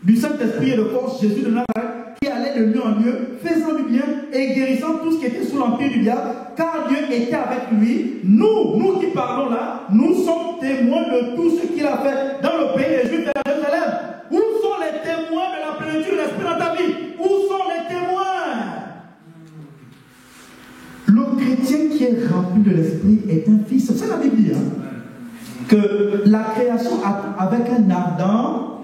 du Saint-Esprit et de force Jésus de Nazareth, qui allait de lieu en lieu, faisant du bien et guérissant tout ce qui était sous l'empire du diable, car Dieu était avec lui. Nous qui parlons là, nous sommes témoins de tout ce qu'il a fait dans le pays des Juifs et à Jérusalem. Où sont les témoins de la plénitude de l'Esprit dans ta vie? Où sont les témoins? Le chrétien qui est rempli de l'Esprit est un fils. C'est ça la Bible dit, hein? Que la création avec un ardent,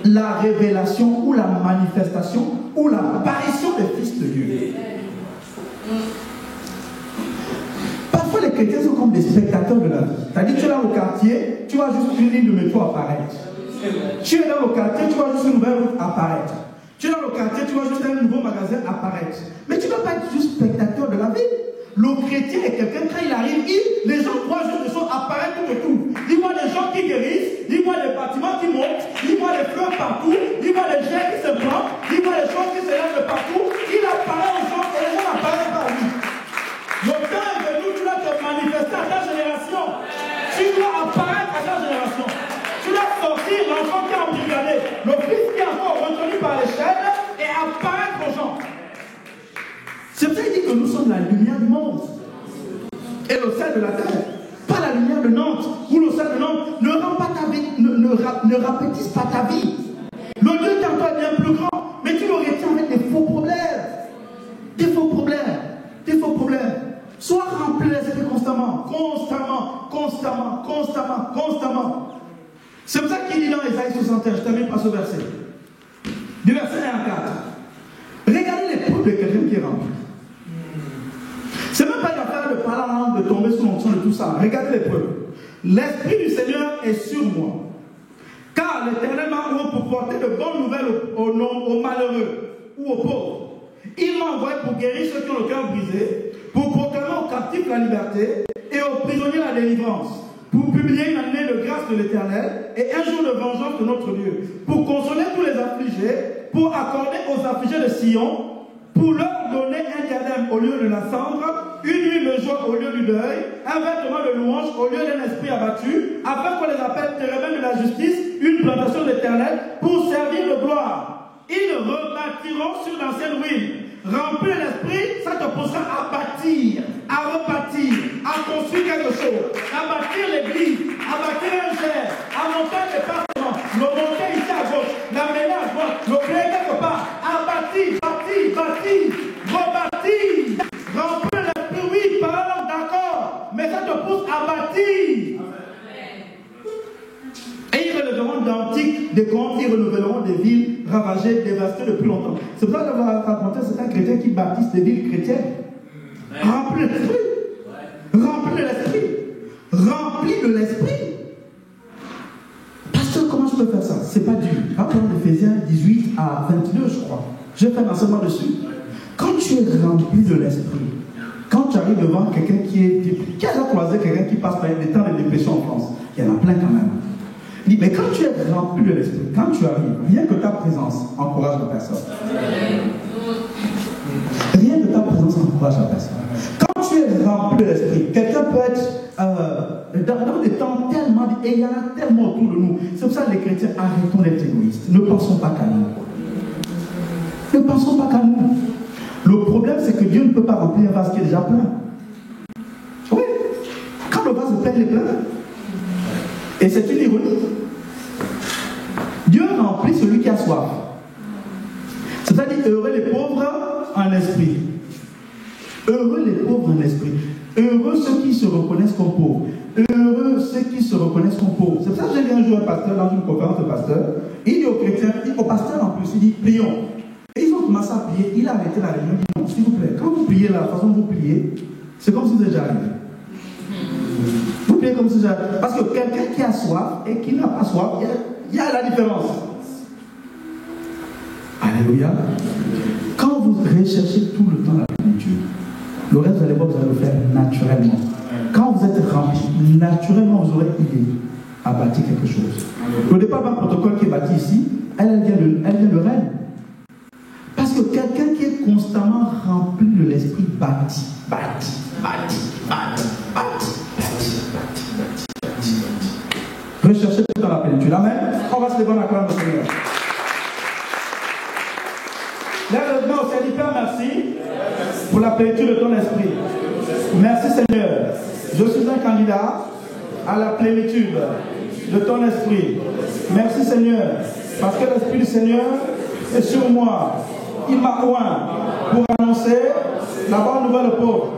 la révélation ou la manifestation ou l'apparition des fils de Dieu. Parfois les chrétiens sont comme des spectateurs de la vie. C'est-à-dire tu es dans le quartier, tu vois juste une ligne de métro apparaître. Tu es dans le quartier, tu vois juste une nouvelle route apparaître. Tu es dans le quartier, tu vois juste un nouveau magasin apparaître. Mais tu ne peux pas être juste spectateur de la vie. Le chrétien est quelqu'un, quand il arrive, les gens voient juste des choses apparaître tout et tout. Il voit des gens qui guérissent, il voit des bâtiments qui montent, il voit des fleurs partout, il voit des jets qui se plantent, il voit des choses qui se lèvent de partout. Il apparaît aux gens et les gens apparaissent par lui. Le temps est venu, tu dois te manifester à ta génération. Tu dois apparaître à ta génération. Tu dois sortir l'enfant qui est embrigadé, le fils qui est encore retenu par les chaînes et apparaître aux et le sel de la terre. Pas la lumière de Nantes ou le sel de Nantes ne rend pas ta vie, ne rapetisse pas ta vie. Le Dieu qui en toi est bien plus grand, mais tu le retiens avec des faux problèmes. Des faux problèmes. Des faux problèmes. Sois rempli d'esprit constamment. Constamment, constamment, constamment, constamment. C'est pour ça qu'il dit dans Isaïe 61, je termine par ce verset. Du verset 1 à 4. Regardez les preuves de quelqu'un qui est rempli. C'est même pas une affaire de parler en langue, de tomber sous l'onction de tout ça. Regardez les preuves. L'Esprit du Seigneur est sur moi. Car l'Éternel m'a envoyé pour porter de bonnes nouvelles aux malheureux ou aux pauvres. Il m'a envoyé pour guérir ceux qui ont le cœur brisé, pour proclamer aux captifs la liberté et aux prisonniers la délivrance, pour publier une année de grâce de l'Éternel et un jour de vengeance de notre Dieu, pour consoler tous les affligés, pour accorder aux affligés de Sion, pour leur donner un diadème au lieu de la cendre, une huile de joie au lieu du deuil, un vêtement de louange au lieu d'un esprit abattu, afin qu'on les appelle térébènes de la justice, une plantation d'Éternel, pour servir de gloire. Ils rebâtiront sur l'ancienne ruine. Remplir l'esprit, ça te poussera à bâtir, à rebâtir, à construire quelque chose, à bâtir l'église, à bâtir un gère, à monter un département, le monter ici à gauche, l'amener à droite, le créer quelque part, à bâtir, bâtir, bâtir, rebâtir. Remplir l'esprit, oui, parlons d'accord, mais ça te pousse à bâtir. Et ils relèveront d'antiques, des comptes, ils renouvelleront des villes ravagées, dévastées depuis longtemps. C'est pour ça que je vais raconter certains chrétiens qui bâtissent des villes chrétiennes. Remplis l'esprit. Remplis l'esprit. Remplis de l'esprit. Pasteur, comment je peux faire ça? C'est pas dur. Rappelons d'Éphésiens 18 à 22, je crois. Je vais faire un enseignement dessus. Quand tu es rempli de l'esprit, quand tu arrives devant quelqu'un qui a croisé quelqu'un qui passe par des temps de dépression en France, il y en a plein quand même. Il dit, mais quand tu es rempli de l'esprit, quand tu arrives, rien que ta présence encourage la personne. Rien que ta présence encourage la personne. Quand tu es rempli de l'esprit, quelqu'un peut être dans des temps tellement, et il y en a tellement autour de nous. C'est pour ça que les chrétiens, arrêtons d'être égoïstes. Ne pensons pas qu'à nous. Ne pensons pas qu'à nous. Le problème, c'est que Dieu ne peut pas remplir un vase qui est déjà plein. Oui. Quand le vase est plein, il est plein. Et c'est une ironie. Dieu remplit celui qui a soif. C'est-à-dire, heureux les pauvres en esprit. Heureux les pauvres en esprit. Heureux ceux qui se reconnaissent comme pauvres. Heureux ceux qui se reconnaissent comme pauvres. C'est pour ça que j'ai vu un jour un pasteur dans une conférence de pasteur. Il dit aux chrétiens, au pasteur en plus, il dit, prions. Et ils ont commencé à prier. Il a arrêté la réunion. Il dit, non, s'il vous plaît, quand vous priez, la façon dont vous priez, c'est comme si vous êtes déjà arrivé. Vous priez comme si déjà. Parce que quelqu'un qui a soif et qui n'a pas soif, il y a la différence. Alléluia. Quand vous recherchez tout le temps la plénitude, le reste, vous allez voir, vous allez le faire naturellement. Quand vous êtes rempli, naturellement, vous aurez idée à bâtir quelque chose. Le département protocole qui est bâti ici, elle vient de Rennes. Parce que quelqu'un qui est constamment rempli de l'esprit bâtit. Recherchez tout dans la plénitude. Amen. On va se lever en acclamant le Seigneur. Lève le main au Seigneur. Père, merci pour la plénitude de ton esprit. Merci Seigneur. Je suis un candidat à la plénitude de ton esprit. Merci Seigneur. Parce que l'esprit du Seigneur est sur moi. Il m'a oint pour annoncer la bonne nouvelle aux pauvres.